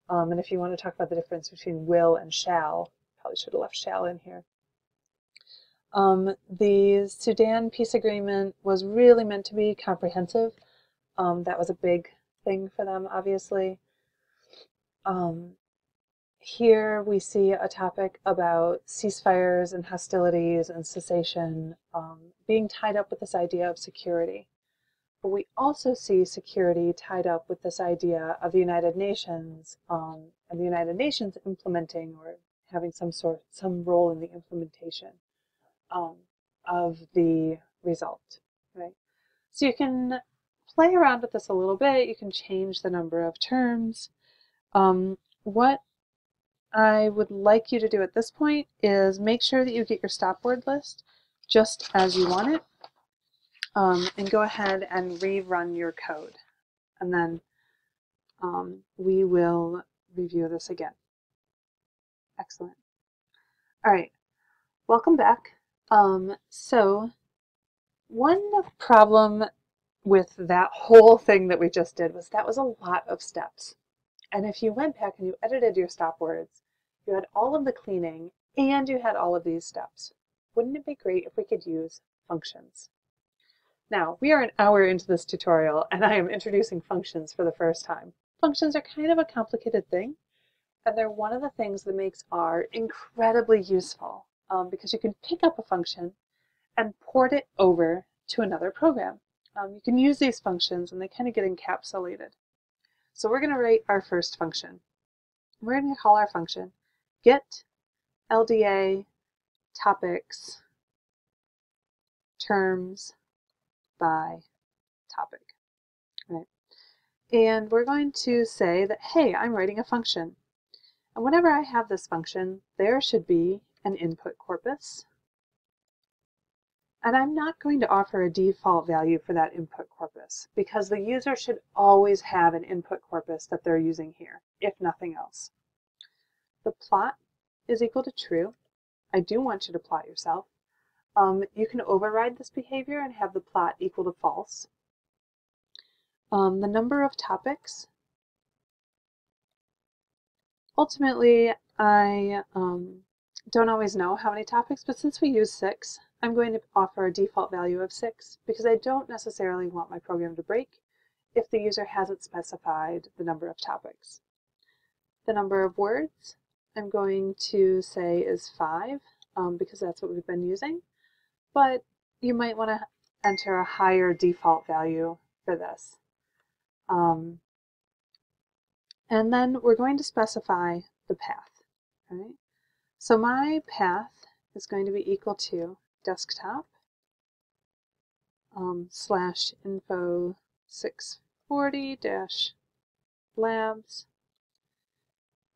And if you want to talk about the difference between will and shall, probably should have left shall in here. The Sudan peace agreement was really meant to be comprehensive. That was a big thing for them, obviously. Here we see a topic about ceasefires and hostilities and cessation being tied up with this idea of security. But we also see security tied up with this idea of the United Nations and the United Nations implementing or having some role in the implementation of the result. Right? So you can play around with this a little bit. You can change the number of terms. What I would like you to do at this point is make sure that you get your stop word list just as you want it. And go ahead and rerun your code. And then we will review this again. Excellent. All right, welcome back. So one problem with that whole thing that we just did was that was a lot of steps. And if you went back and you edited your stop words, you had all of the cleaning and you had all of these steps. Wouldn't it be great if we could use functions? Now, we are an hour into this tutorial, and I am introducing functions for the first time. Functions are kind of a complicated thing, and they're one of the things that makes R incredibly useful because you can pick up a function and port it over to another program. You can use these functions, and they kind of get encapsulated. So we're going to write our first function. We're going to call our function get LDA topics terms by topic. Right? And we're going to say that, hey, I'm writing a function. And whenever I have this function, there should be an input corpus. And I'm not going to offer a default value for that input corpus because the user should always have an input corpus that they're using here, if nothing else. The plot is equal to true. I do want you to plot yourself. You can override this behavior and have the plot equal to false. The number of topics. Ultimately, I don't always know how many topics, but since we use 6, I'm going to offer a default value of 6 because I don't necessarily want my program to break if the user hasn't specified the number of topics. The number of words I'm going to say is 5 because that's what we've been using, but you might want to enter a higher default value for this. And then we're going to specify the path. Right? So my path is going to be equal to desktop slash info 640-labs.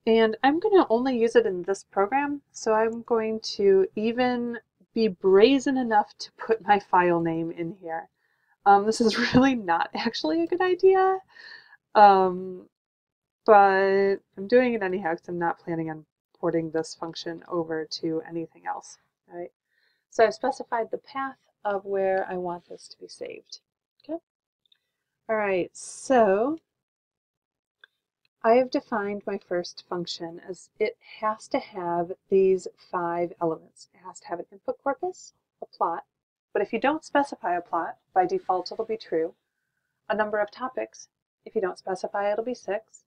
And I'm going to only use it in this program, so I'm going to even be brazen enough to put my file name in here. This is really not actually a good idea, but I'm doing it anyhow because I'm not planning on porting this function over to anything else. Right? So I've specified the path of where I want this to be saved. Okay. All right, so I have defined my first function as it has to have these 5 elements. It has to have an input corpus, a plot, but if you don't specify a plot, by default it'll be true. A number of topics, if you don't specify it'll be 6.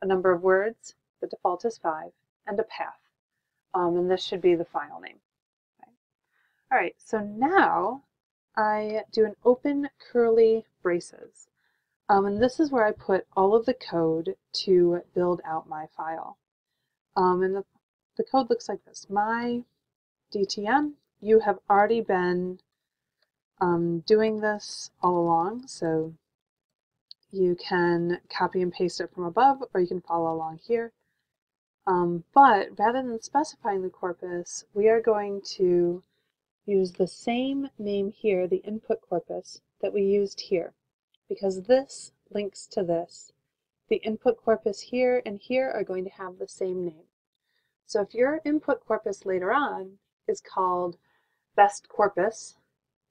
A number of words, the default is 5, and a path. And this should be the file name. Okay. All right, so now I do an open curly braces. And this is where I put all of the code to build out my file. And the code looks like this. My DTM, you have already been doing this all along, so you can copy and paste it from above, or you can follow along here. But rather than specifying the corpus, we are going to use the same name here, the input corpus, that we used here, because this links to this. The input corpus here and here are going to have the same name. So if your input corpus later on is called best corpus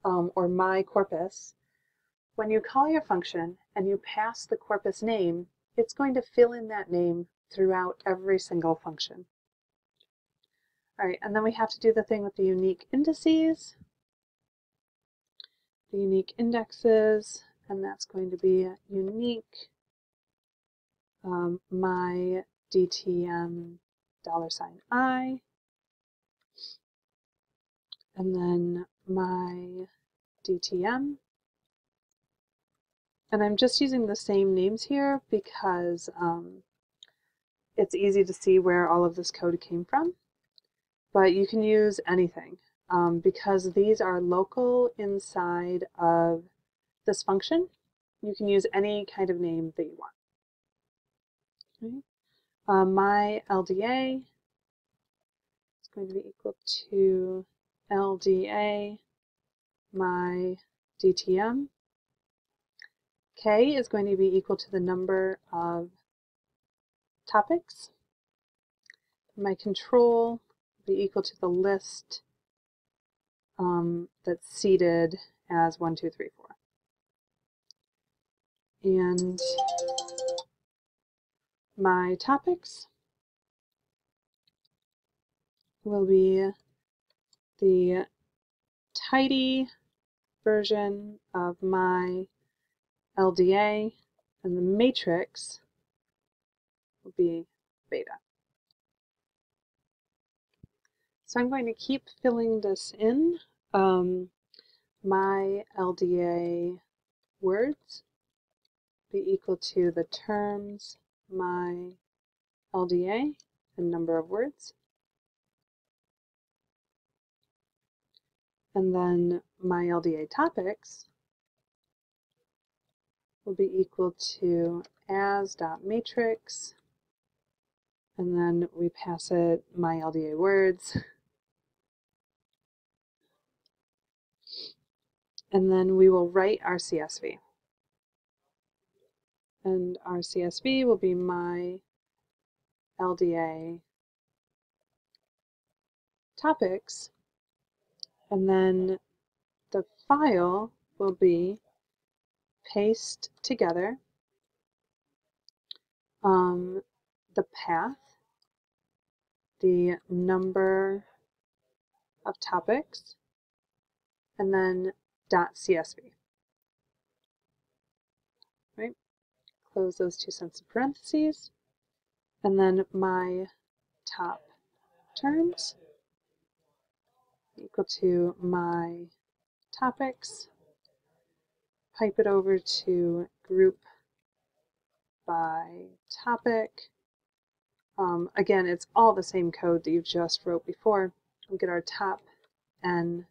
or my corpus, when you call your function and you pass the corpus name, it's going to fill in that name throughout every single function. All right, and then we have to do the thing with the unique indices, the unique indexes, and that's going to be unique my DTM $I, and then my DTM. And I'm just using the same names here because it's easy to see where all of this code came from. But you can use anything because these are local inside of this function. You can use any kind of name that you want. Okay. My LDA is going to be equal to LDA my DTM. K is going to be equal to the number of topics. My control will be equal to the list that's seeded as 1, 2, 3, 4. And my topics will be the tidy version of my LDA, and the matrix will be beta. So I'm going to keep filling this in. My LDA words be equal to the terms my LDA and number of words. And then my LDA topics will be equal to as.matrix and then we pass it my LDA words, and then we will write our CSV. And our CSV will be my LDA topics, and then the file will be paste together the path, the number of topics, and then .csv. Right? Close those two sets of parentheses, and then my top terms equal to my topics, pipe it over to group by topic. Again, it's all the same code that you just wrote before. We'll get our top n,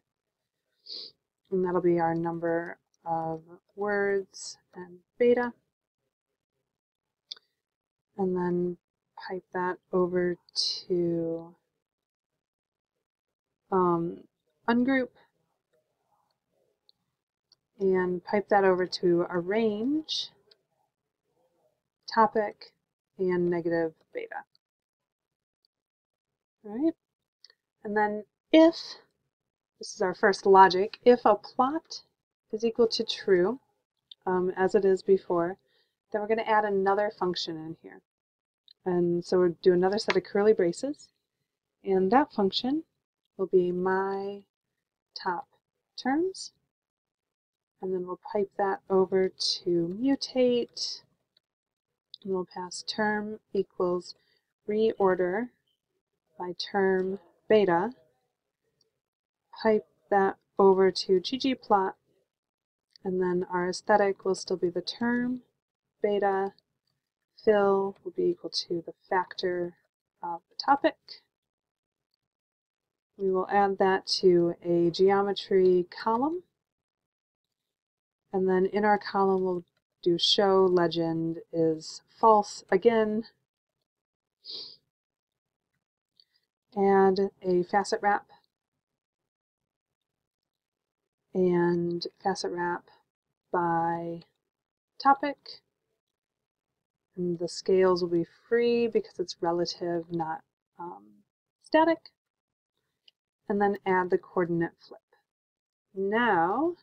and that'll be our number of words and beta. And then pipe that over to ungroup, and pipe that over to arrange, topic, and negative beta. All right, and then if, this is our first logic, if a plot is equal to true, as it is before, then we're going to add another function in here. And so we'll do another set of curly braces, and that function will be my top terms, and then we'll pipe that over to mutate, and we'll pass term equals reorder by term beta, pipe that over to ggplot, and then our aesthetic will still be the term beta, fill will be equal to the factor of the topic. We will add that to a geometry column, and then in our column we'll do show legend is false again, add a facet wrap, and facet wrap by topic, and the scales will be free because it's relative, not static, and then add the coordinate flip. Now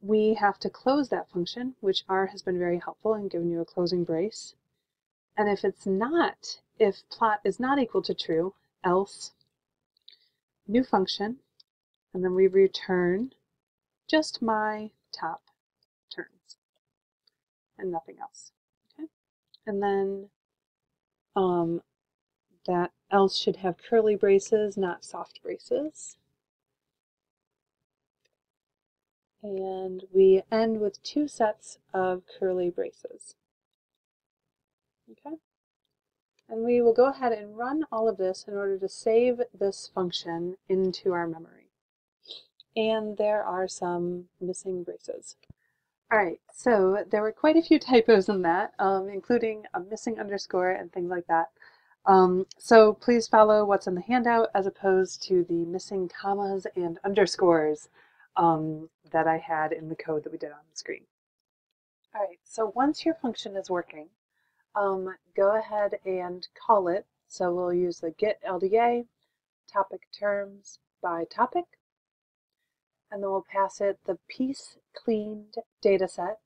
we have to close that function, which R has been very helpful in giving you a closing brace. And if it's not, if plot is not equal to true, else new function, and then we return just my top terms and nothing else. Okay? And then that else should have curly braces, not soft braces. And we end with two sets of curly braces. Okay? And we will go ahead and run all of this in order to save this function into our memory. And there are some missing braces. Alright, so there were quite a few typos in that, including a missing underscore and things like that. So please follow what's in the handout as opposed to the missing commas and underscores that I had in the code that we did on the screen. Alright, so once your function is working, go ahead and call it. So we'll use the get LDA topic terms by topic, and then we'll pass it the piece cleaned data set,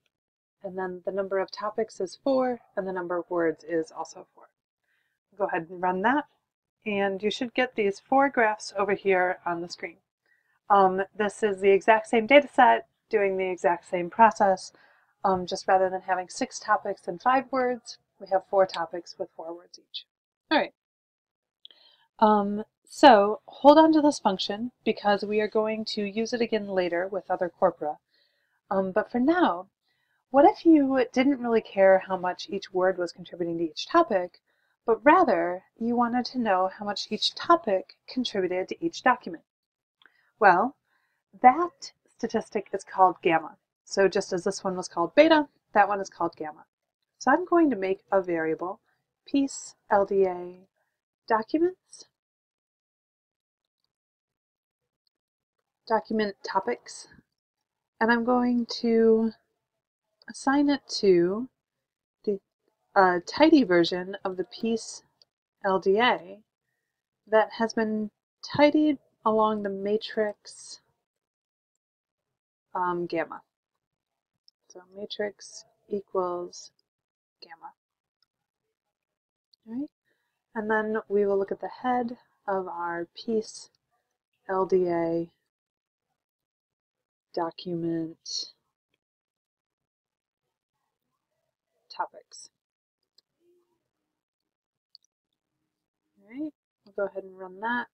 and then the number of topics is 4, and the number of words is also 4. Go ahead and run that, and you should get these 4 graphs over here on the screen. This is the exact same data set, doing the exact same process, just rather than having 6 topics and 5 words, we have 4 topics with 4 words each. All right. So hold on to this function because we are going to use it again later with other corpora. But for now, what if you didn't really care how much each word was contributing to each topic, but rather you wanted to know how much each topic contributed to each document? Well, that statistic is called gamma. So just as this one was called beta, that one is called gamma. So I'm going to make a variable, piece LDA documents, document topics, and I'm going to assign it to the tidy version of the piece LDA that has been tidied along the matrix gamma. So matrix equals gamma. All right? And then we will look at the head of our piece LDA document topics. All right, we'll go ahead and run that.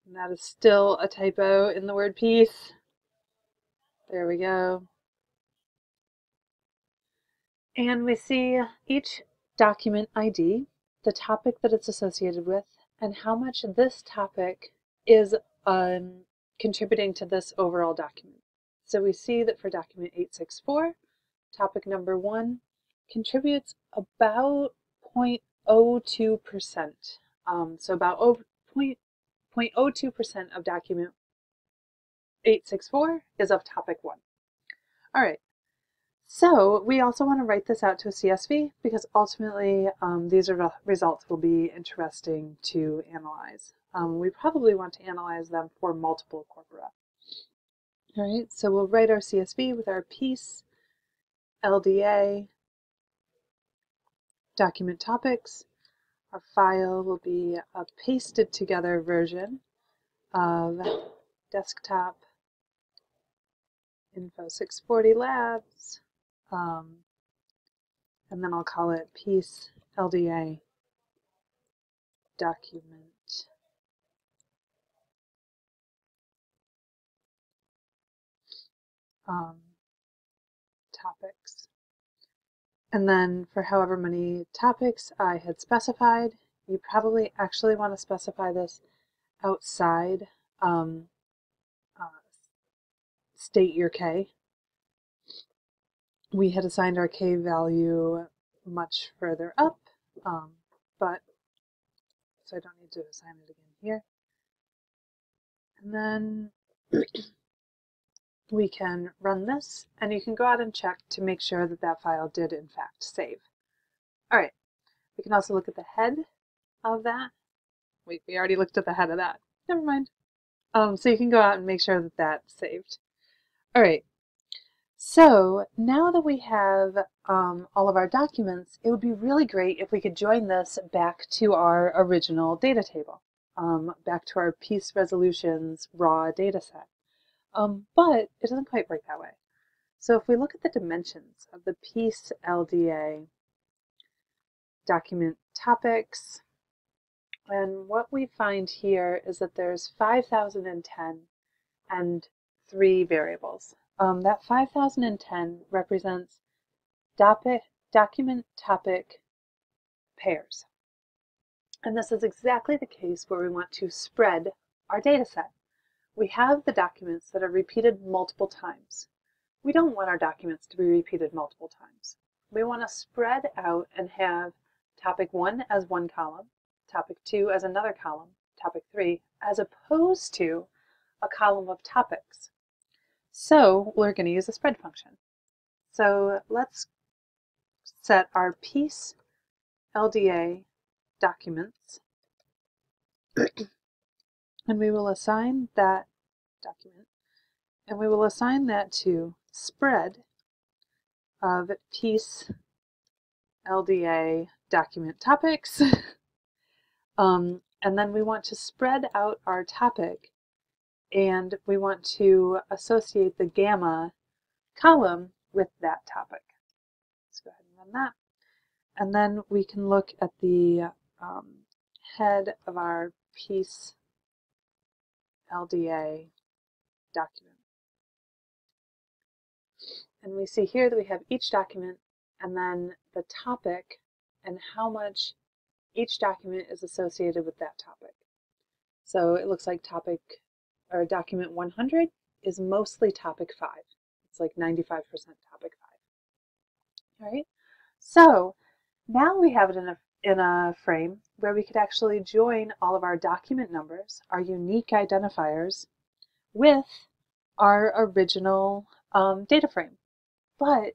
And that is still a typo in the word piece. There we go. And we see each document ID, the topic that it's associated with, and how much this topic is contributing to this overall document. So we see that for document 864, topic number 1 contributes about 0.02%. So about 0.02% of document 864 is of topic 1. All right. So we also want to write this out to a CSV because ultimately these results will be interesting to analyze. We probably want to analyze them for multiple corpora. All right, so we'll write our CSV with our piece LDA document topics. Our file will be a pasted together version of desktop info 640 labs. And then I'll call it piece LDA document topics. And then for however many topics I had specified, you probably actually want to specify this outside state your K. We had assigned our K value much further up, but so I don't need to assign it again here. And then we can run this, and you can go out and check to make sure that that file did in fact save. All right, we can also look at the head of that. Wait, we already looked at the head of that. Never mind. So you can go out and make sure that that's saved. All right, so now that we have all of our documents, it would be really great if we could join this back to our original data table, back to our piece resolutions raw data set. But it doesn't quite work that way. So if we look at the dimensions of the piece LDA document topics, and what we find here is that there's 5,010 and 3 variables. That 5,010 represents document topic pairs. And this is exactly the case where we want to spread our data set. We have the documents that are repeated multiple times. We don't want our documents to be repeated multiple times. We want to spread out and have topic 1 as one column, topic 2 as another column, topic 3, as opposed to a column of topics. So we're going to use a spread function. So let's set our piece LDA documents, and we will assign that document, and we will assign that to spread of piece LDA document topics. And then we want to spread out our topic, and we want to associate the gamma column with that topic. Let's go ahead and run that. And then we can look at the head of our piece LDA document. And we see here that we have each document and then the topic and how much each document is associated with that topic. So it looks like document 100 is mostly topic 5. It's like 95% topic 5. All right, so now we have it in a frame where we could actually join all of our document numbers, our unique identifiers, with our original data frame. But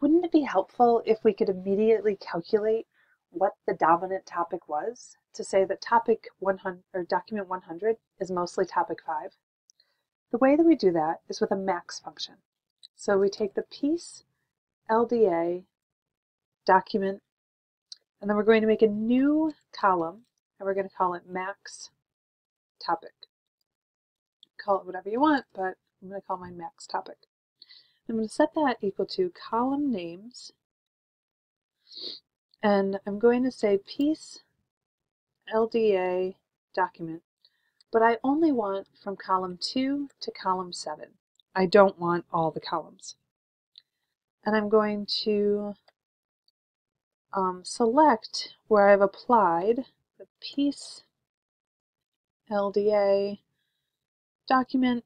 wouldn't it be helpful if we could immediately calculate what the dominant topic was, to say that topic 100 or document 100 is mostly topic 5? The way that we do that is with a max function. So we take the piece LDA document, and then we're going to make a new column, and we're going to call it max topic. Call it whatever you want, but I'm going to call mine max topic. I'm going to set that equal to column names, and I'm going to say piece LDA document, but I only want from column 2 to column 7. I don't want all the columns. And I'm going to select where I've applied the piece LDA document.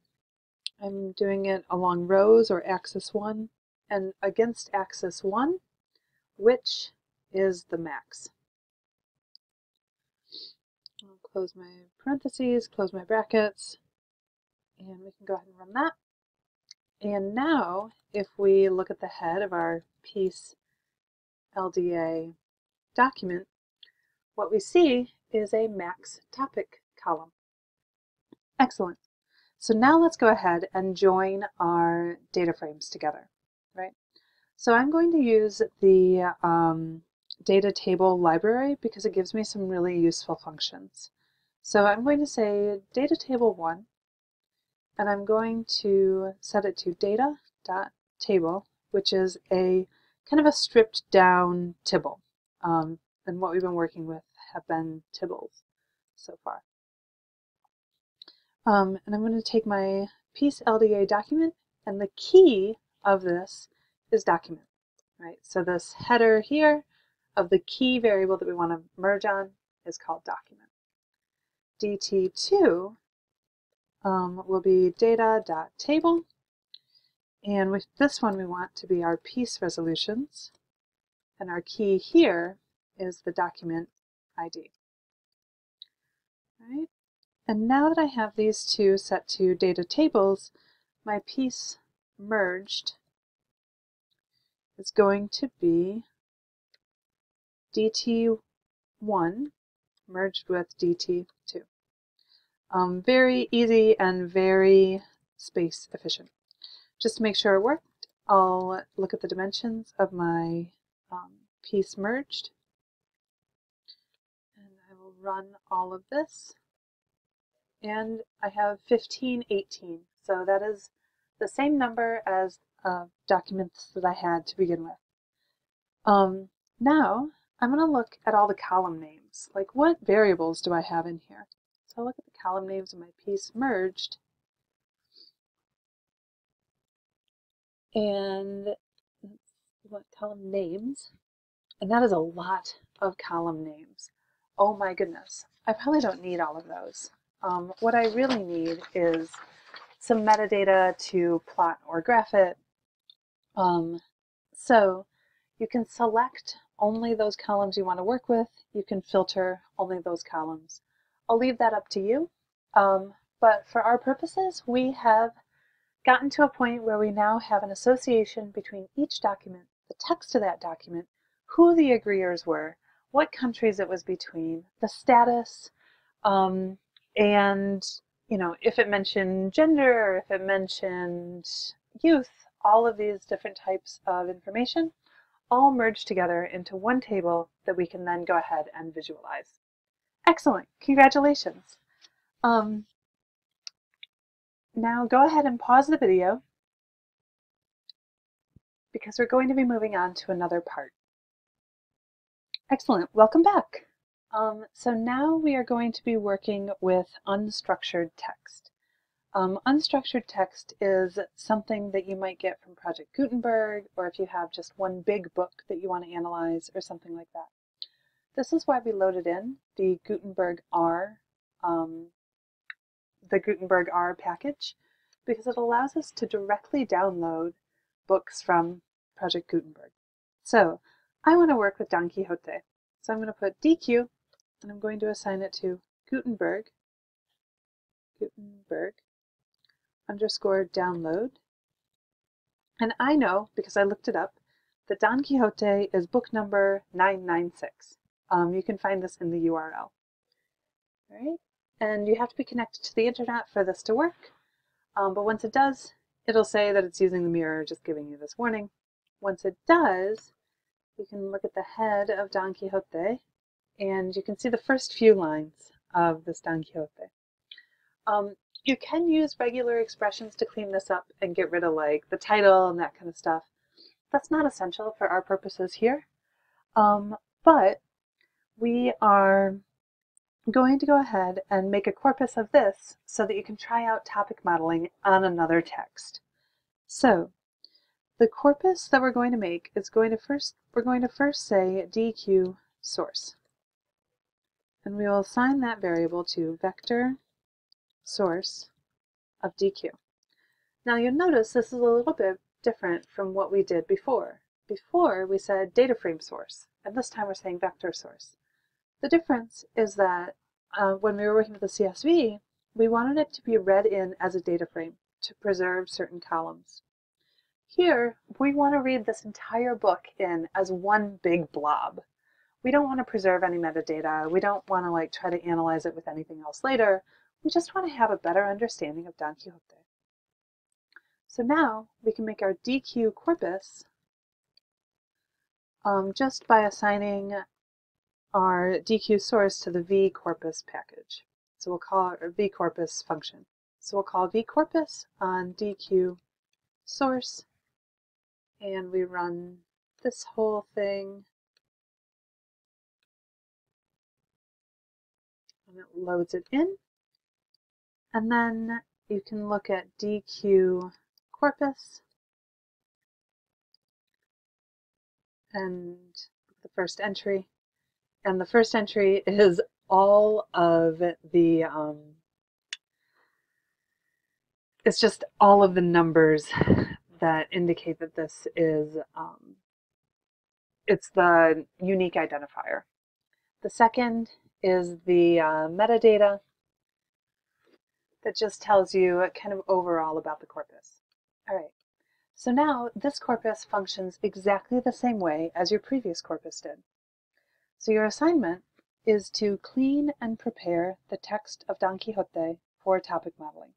I'm doing it along rows or axis 1, and against axis 1, which is the max. I'll close my parentheses, close my brackets, and we can go ahead and run that. And now, if we look at the head of our piece LDA document, what we see is a max topic column. Excellent. So now let's go ahead and join our data frames together, right? So I'm going to use the data table library because it gives me some really useful functions. So I'm going to say data table 1, and I'm going to set it to data.table, which is a kind of a stripped down tibble. And what we've been working with have been tibbles so far. And I'm going to take my piece LDA document, and the key of this is document, right? So this header here of the key variable that we want to merge on is called document. DT2 will be data.table, and with this one we want to be our piece resolutions, and our key here is the document ID. Right? And now that I have these two set to data tables, my piece merged is going to be DT1 merged with DT2. Very easy and very space efficient. Just to make sure it worked, I'll look at the dimensions of my piece merged, and I will run all of this, and I have 1518. So that is the same number as documents that I had to begin with. Now I'm going to look at all the column names. Like, what variables do I have in here? So I'll look at the column names of my piece merged, and what column names, and that is a lot of column names. Oh my goodness, I probably don't need all of those. What I really need is some metadata to plot or graph it. So you can select only those columns you want to work with. You can filter only those columns. I'll leave that up to you. But for our purposes, we have gotten to a point where we now have an association between each document, the text of that document, who the agreeers were, what countries it was between, the status, and if it mentioned gender or if it mentioned youth, all of these different types of information all merged together into one table that we can then go ahead and visualize. Excellent, congratulations. Now go ahead and pause the video because we're going to be moving on to another part. Excellent, welcome back. So now we are going to be working with unstructured text. Unstructured text is something that you might get from Project Gutenberg, or if you have just one big book that you want to analyze or something like that. This is why we loaded in the Gutenberg R package, because it allows us to directly download books from Project Gutenberg. So I want to work with Don Quixote. So I'm going to put DQ, and I'm going to assign it to Gutenberg underscore download. And I know, because I looked it up, that Don Quixote is book number 996. You can find this in the URL. All right? And you have to be connected to the internet for this to work. But once it does, it'll say that it's using the mirror, just giving you this warning. Once it does, you can look at the head of Don Quixote, and you can see the first few lines of this Don Quixote. You can use regular expressions to clean this up and get rid of like the title and that kind of stuff. That's not essential for our purposes here, but we are going to go ahead and make a corpus of this so that you can try out topic modeling on another text. So the corpus that we're going to make is we're going to first say DQ source, and we will assign that variable to vector source of DQ. Now you'll notice this is a little bit different from what we did before. Before we said data frame source, and this time we're saying vector source. The difference is that when we were working with the CSV, we wanted it to be read in as a data frame to preserve certain columns. Here, we want to read this entire book in as one big blob. We don't want to preserve any metadata. We don't want to like try to analyze it with anything else later. We just want to have a better understanding of Don Quixote. So now we can make our DQ corpus just by assigning our DQ source to the vcorpus package. So we'll call it our vcorpus function. So we'll call vcorpus on DQ source, and we run this whole thing, and it loads it in. And then you can look at DQ corpus and the first entry. And the first entry is all of the, it's just all of the numbers that indicate that this is, it's the unique identifier. The second is the metadata that just tells you kind of overall about the corpus. All right, so now this corpus functions exactly the same way as your previous corpus did. So your assignment is to clean and prepare the text of Don Quixote for topic modeling.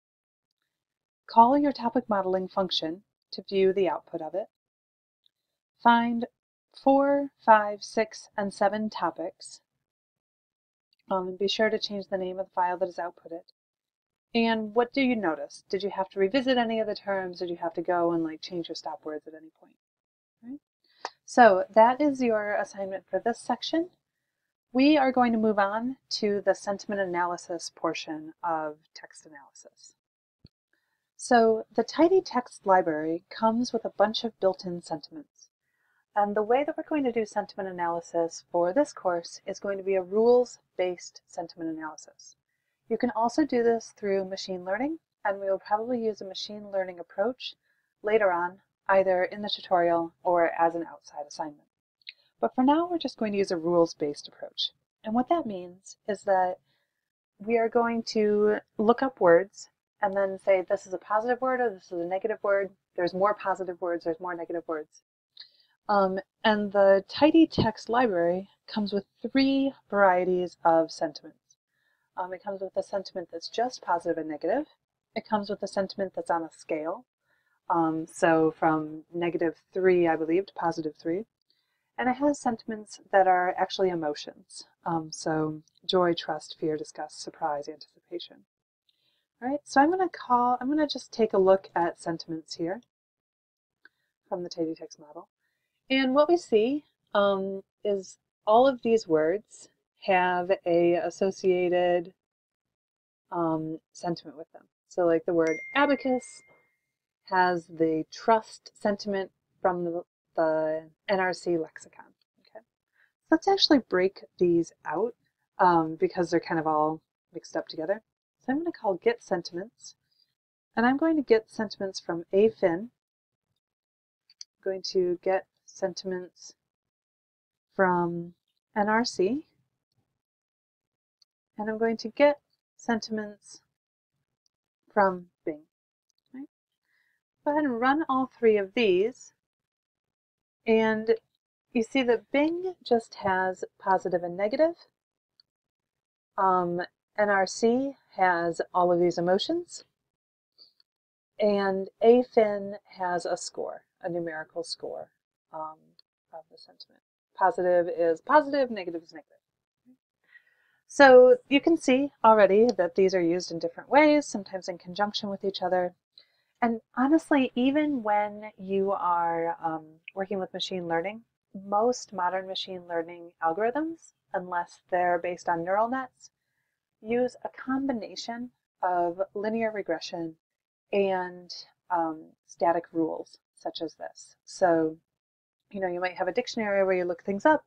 Call your topic modeling function to view the output of it. Find 4, 5, 6, and 7 topics. And be sure to change the name of the file that is outputted. And what do you notice? Did you have to revisit any of the terms? Did you have to go and like change your stop words at any point? Right? So that is your assignment for this section. We are going to move on to the sentiment analysis portion of text analysis. So the Tidy Text library comes with a bunch of built-in sentiments. And the way that we're going to do sentiment analysis for this course is going to be a rules-based sentiment analysis. You can also do this through machine learning, and we will probably use a machine learning approach later on, either in the tutorial or as an outside assignment. But for now, we're just going to use a rules-based approach. And what that means is that we are going to look up words and then say this is a positive word or this is a negative word. There's more positive words, there's more negative words. And the Tidy Text library comes with 3 varieties of sentiments. It comes with a sentiment that's just positive and negative. It comes with a sentiment that's on a scale. So from -3, I believe, to +3. And it has sentiments that are actually emotions. So joy, trust, fear, disgust, surprise, anticipation. All right, so I'm going to just take a look at sentiments here from the Tidy Text model. And what we see is all of these words have a associated sentiment with them. So like the word abacus has the trust sentiment from the NRC lexicon. Okay, let's actually break these out because they're kind of all mixed up together. So I'm going to call get sentiments, and I'm going to get sentiments from afin going to get sentiments from NRC, and I'm going to get sentiments from Bing. Right? Go ahead and run all three of these, and you see that Bing just has positive and negative. NRC has all of these emotions, and AFIN has a score, a numerical score of the sentiment. Positive is positive, negative is negative. So you can see already that these are used in different ways, sometimes in conjunction with each other. And honestly, even when you are working with machine learning, most modern machine learning algorithms, unless they're based on neural nets, use a combination of linear regression and static rules, such as this. So, you might have a dictionary where you look things up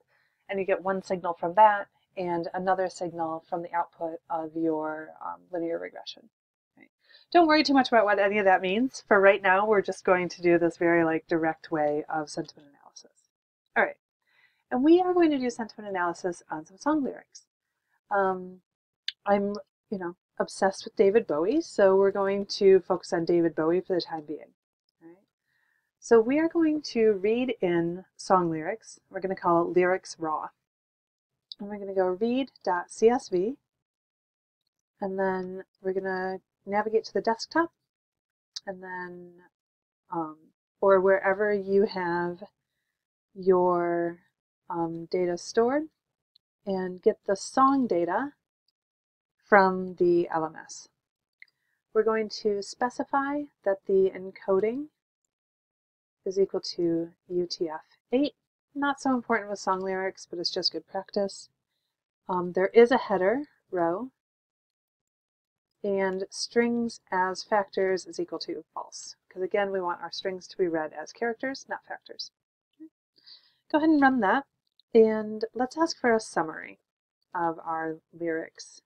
and you get one signal from that and another signal from the output of your linear regression. Right? Don't worry too much about what any of that means. For right now, we're just going to do this very direct way of sentiment analysis. All right, and we are going to do sentiment analysis on some song lyrics. I'm, obsessed with David Bowie, so we're going to focus on David Bowie for the time being. All right? So we are going to read in song lyrics. We're going to call it lyrics raw. And we're going to go read.csv, and then we're going to navigate to the desktop, and then, or wherever you have your data stored, and get the song data from the LMS. We're going to specify that the encoding is equal to UTF-8. Not so important with song lyrics, but it's just good practice. There is a header row, and strings as factors is equal to false, because again, we want our strings to be read as characters, not factors. Go ahead and run that, and let's ask for a summary of our lyrics.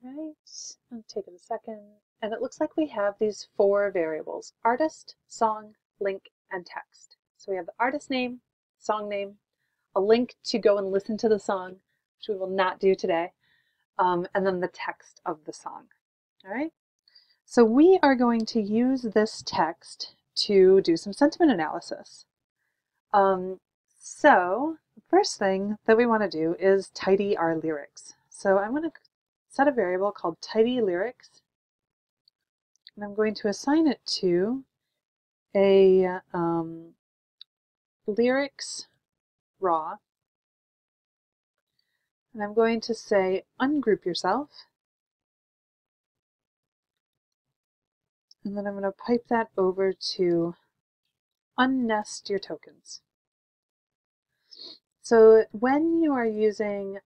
Right, I'll take it a second. And it looks like we have these 4 variables: artist, song, link, and text. So we have the artist name, song name, a link to go and listen to the song, which we will not do today, and then the text of the song. All right, so we are going to use this text to do some sentiment analysis. So the first thing that we want to do is tidy our lyrics. So I'm going to set a variable called tidy lyrics, and I'm going to assign it to a lyrics raw, and I'm going to say ungroup yourself, and then I'm going to pipe that over to unnest your tokens. So when you are using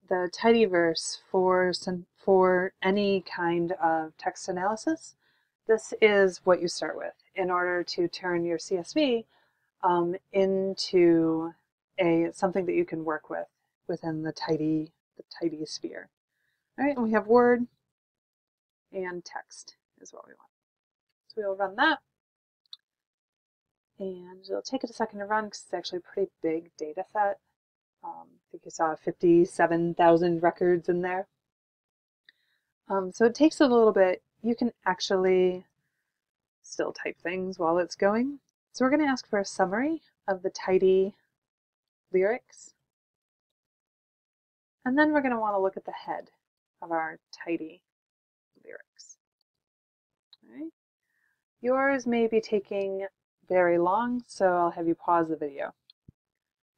the tidyverse for any kind of text analysis, this is what you start with in order to turn your CSV into something that you can work with within the tidy sphere. All right, and we have word and text is what we want. So we'll run that, and it'll take it a second to run because it's actually a pretty big data set. I think you saw 57,000 records in there. So it takes a little bit. You can actually still type things while it's going. So we're going to ask for a summary of the tidy lyrics. And then we're going to want to look at the head of our tidy lyrics. All right. Yours may be taking very long, so I'll have you pause the video.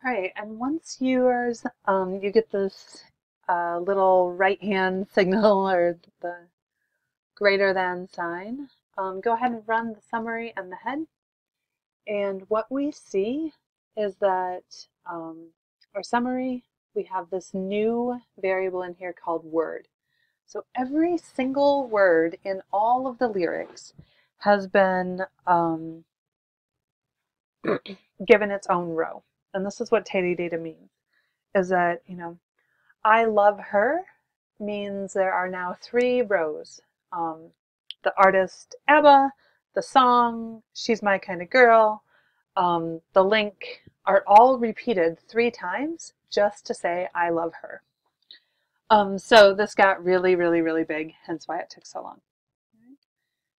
All right, and once yours, you get this little right-hand signal or the greater than sign, go ahead and run the summary and the head. And what we see is that our summary, we have this new variable in here called word. So every single word in all of the lyrics has been given its own row. And this is what tidy data means, is that, I love her means there are now 3 rows the artist ABBA, the song She's My Kind of Girl, the link are all repeated 3 times just to say I love her. So this got really, really, really big, hence why it took so long.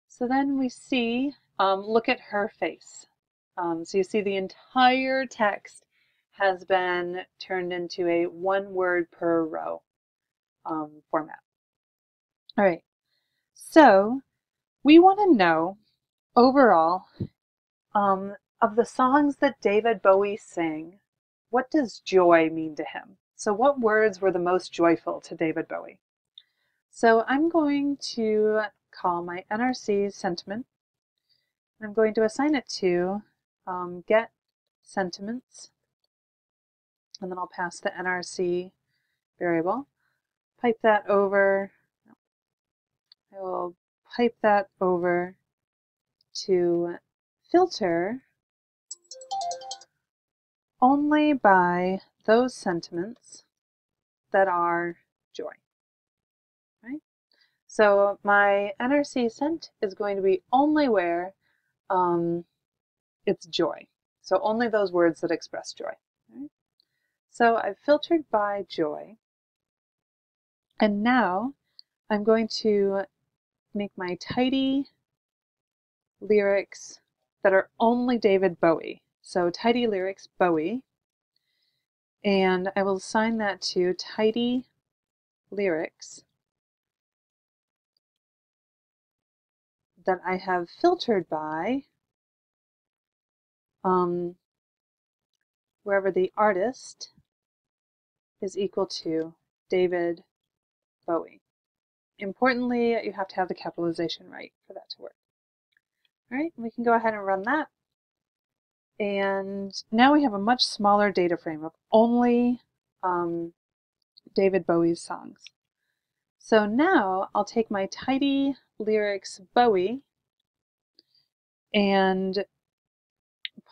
So then we see, look at her face. So you see the entire text has been turned into a 1 word per row format. All right, so we want to know overall of the songs that David Bowie sang, what does joy mean to him? So what words were the most joyful to David Bowie? So I'm going to call my NRC sentiment. I'm going to assign it to get sentiments, and then I'll pass the NRC variable. Pipe that over. I will pipe that over to filter only by those sentiments that are joy. Right? So my NRC sent is going to be only where it's joy. So only those words that express joy. Right? So I've filtered by joy. And now I'm going to make my tidy lyrics that are only David Bowie. So tidy lyrics Bowie. And I will assign that to tidy lyrics that I have filtered by wherever the artist is equal to David Bowie. Importantly, you have to have the capitalization right for that to work. All right, we can go ahead and run that. And now we have a much smaller data frame of only David Bowie's songs. So now I'll take my tidy lyrics Bowie and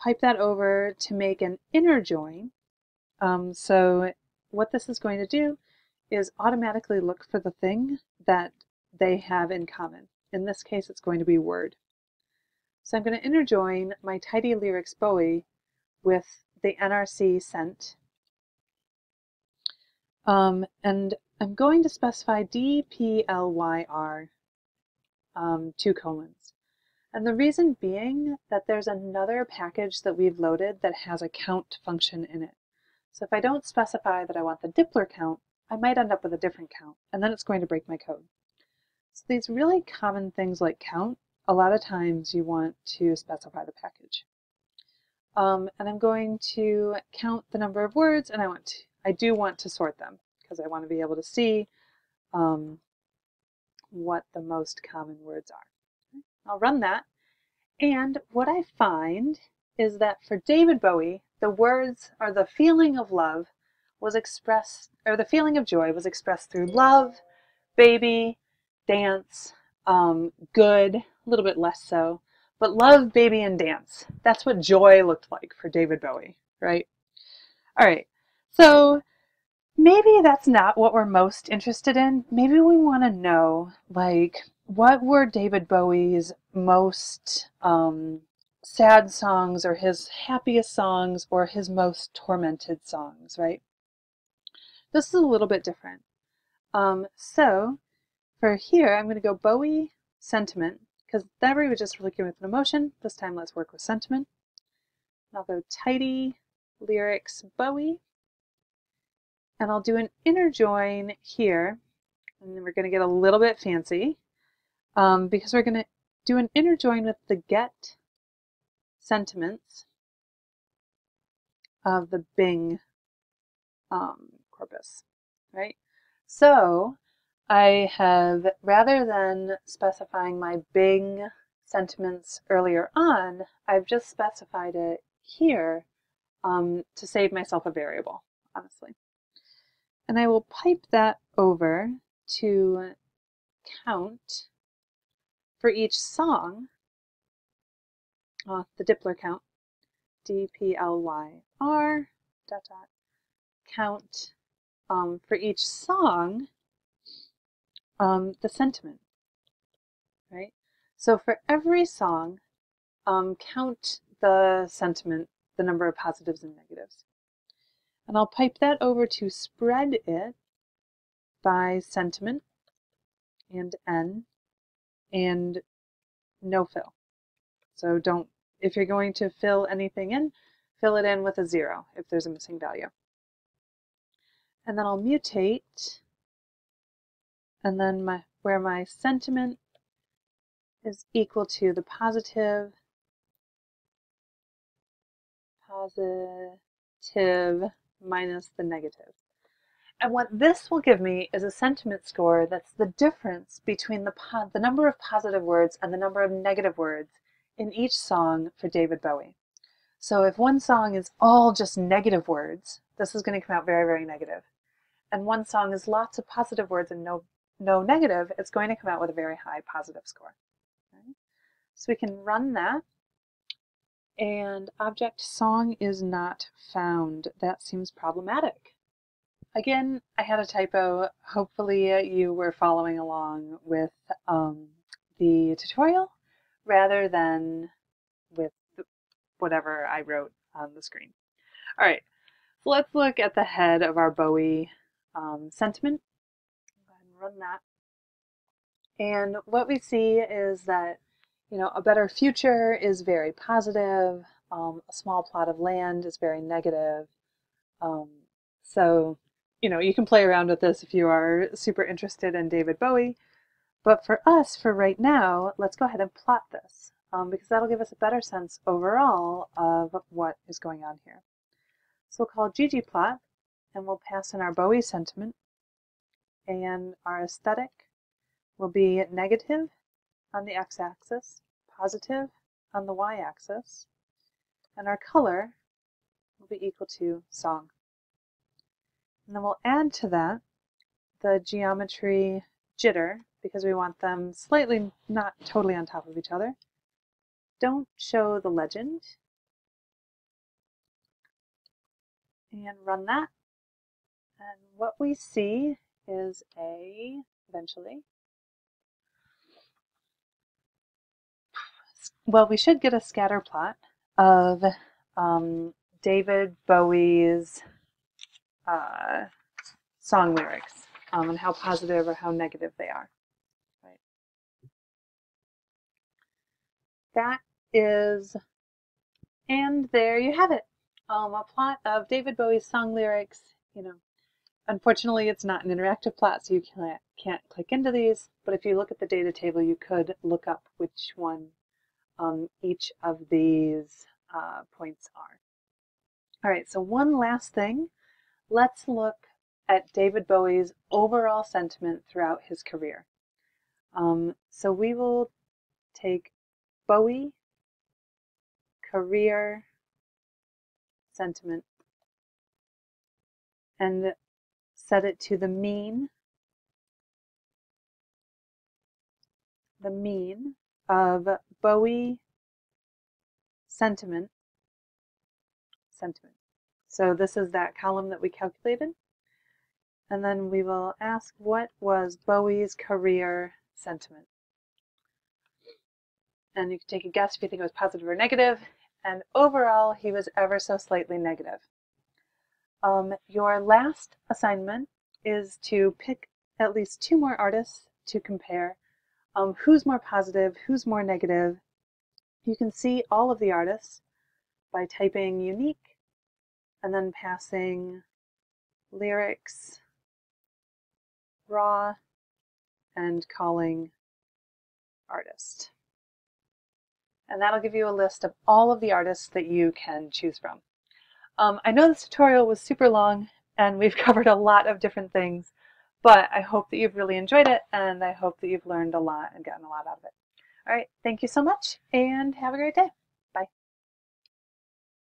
pipe that over to make an inner join. So what this is going to do is automatically look for the thing that they have in common. In this case, it's going to be word. So I'm going to inner join my tidy lyrics Bowie with the NRC sent. And I'm going to specify DPLYR 2 colons. And the reason being that there's another package that we've loaded that has a count function in it. So if I don't specify that I want the Dippler count, I might end up with a different count, and then it's going to break my code. So these really common things like count, a lot of times you want to specify the package. And I'm going to count the number of words, and I do want to sort them because I want to be able to see what the most common words are. I'll run that, and what I find is that for David Bowie, the words or the feeling of love was expressed, or the feeling of joy was expressed through love, baby, dance, good, a little bit less so, but love, baby, and dance. That's what joy looked like for David Bowie, right? All right, so maybe that's not what we're most interested in. Maybe we want to know, like, what were David Bowie's most sad songs, or his happiest songs, or his most tormented songs, right? This is a little bit different. So for here, I'm going to go Bowie sentiment, because that we were just working with an emotion. This time let's work with sentiment. I'll go tidy lyrics Bowie, and I'll do an inner join here, and then we're going to get a little bit fancy because we're going to do an inner join with the get sentiments of the Bing corpus, right? So I have, rather than specifying my Bing sentiments earlier on, I've just specified it here to save myself a variable, honestly. And I will pipe that over to count for each song, the Dippler count, DPLYR, dot, dot, count for each song, the sentiment, right? So for every song, count the sentiment, the number of positives and negatives. And I'll pipe that over to spread it by sentiment and N and no fill. So if you're going to fill anything in, fill it in with a 0 if there's a missing value. And then I'll mutate, and then where my sentiment is equal to the positive minus the negative. And what this will give me is a sentiment score that's the difference between the number of positive words and the number of negative words in each song for David Bowie. So if one song is all just negative words, this is going to come out very, very negative. And one song is lots of positive words and no negative, it's going to come out with a very high positive score. Okay? So we can run that. And object song is not found. That seems problematic. Again, I had a typo. Hopefully you were following along with the tutorial rather than with whatever I wrote on the screen. All right, so let's look at the head of our Bowie sentiment. Go ahead and run that. And what we see is that, a better future is very positive. A small plot of land is very negative. So, you can play around with this if you are super interested in David Bowie. But for us, for right now, let's go ahead and plot this because that'll give us a better sense overall of what is going on here. So we'll call ggplot, and we'll pass in our Bowie sentiment, and our aesthetic will be negative on the x-axis, positive on the y-axis, and our color will be equal to song. And then we'll add to that the geometry jitter because we want them slightly, not totally on top of each other. Don't show the legend. And run that. And what we see is we should get a scatter plot of David Bowie's song lyrics and how positive or how negative they are. Right. That is, and there you have it. A plot of David Bowie's song lyrics. Unfortunately, it's not an interactive plot, so you can't click into these. But if you look at the data table, you could look up which one each of these points are. All right, so one last thing. Let's look at David Bowie's overall sentiment throughout his career. So we will take Bowie career sentiment and set it to the mean of Bowie sentiment. So this is that column that we calculated. And then we will ask what was Bowie's career sentiment. And you can take a guess if you think it was positive or negative. And overall, he was ever so slightly negative. Your last assignment is to pick at least 2 more artists to compare. Who's more positive, who's more negative. You can see all of the artists by typing unique and then passing lyrics raw and calling artist. And that'll give you a list of all of the artists that you can choose from. I know this tutorial was super long and we've covered a lot of different things, but I hope that you've really enjoyed it and I hope that you've learned a lot and gotten a lot out of it. All right, thank you so much and have a great day.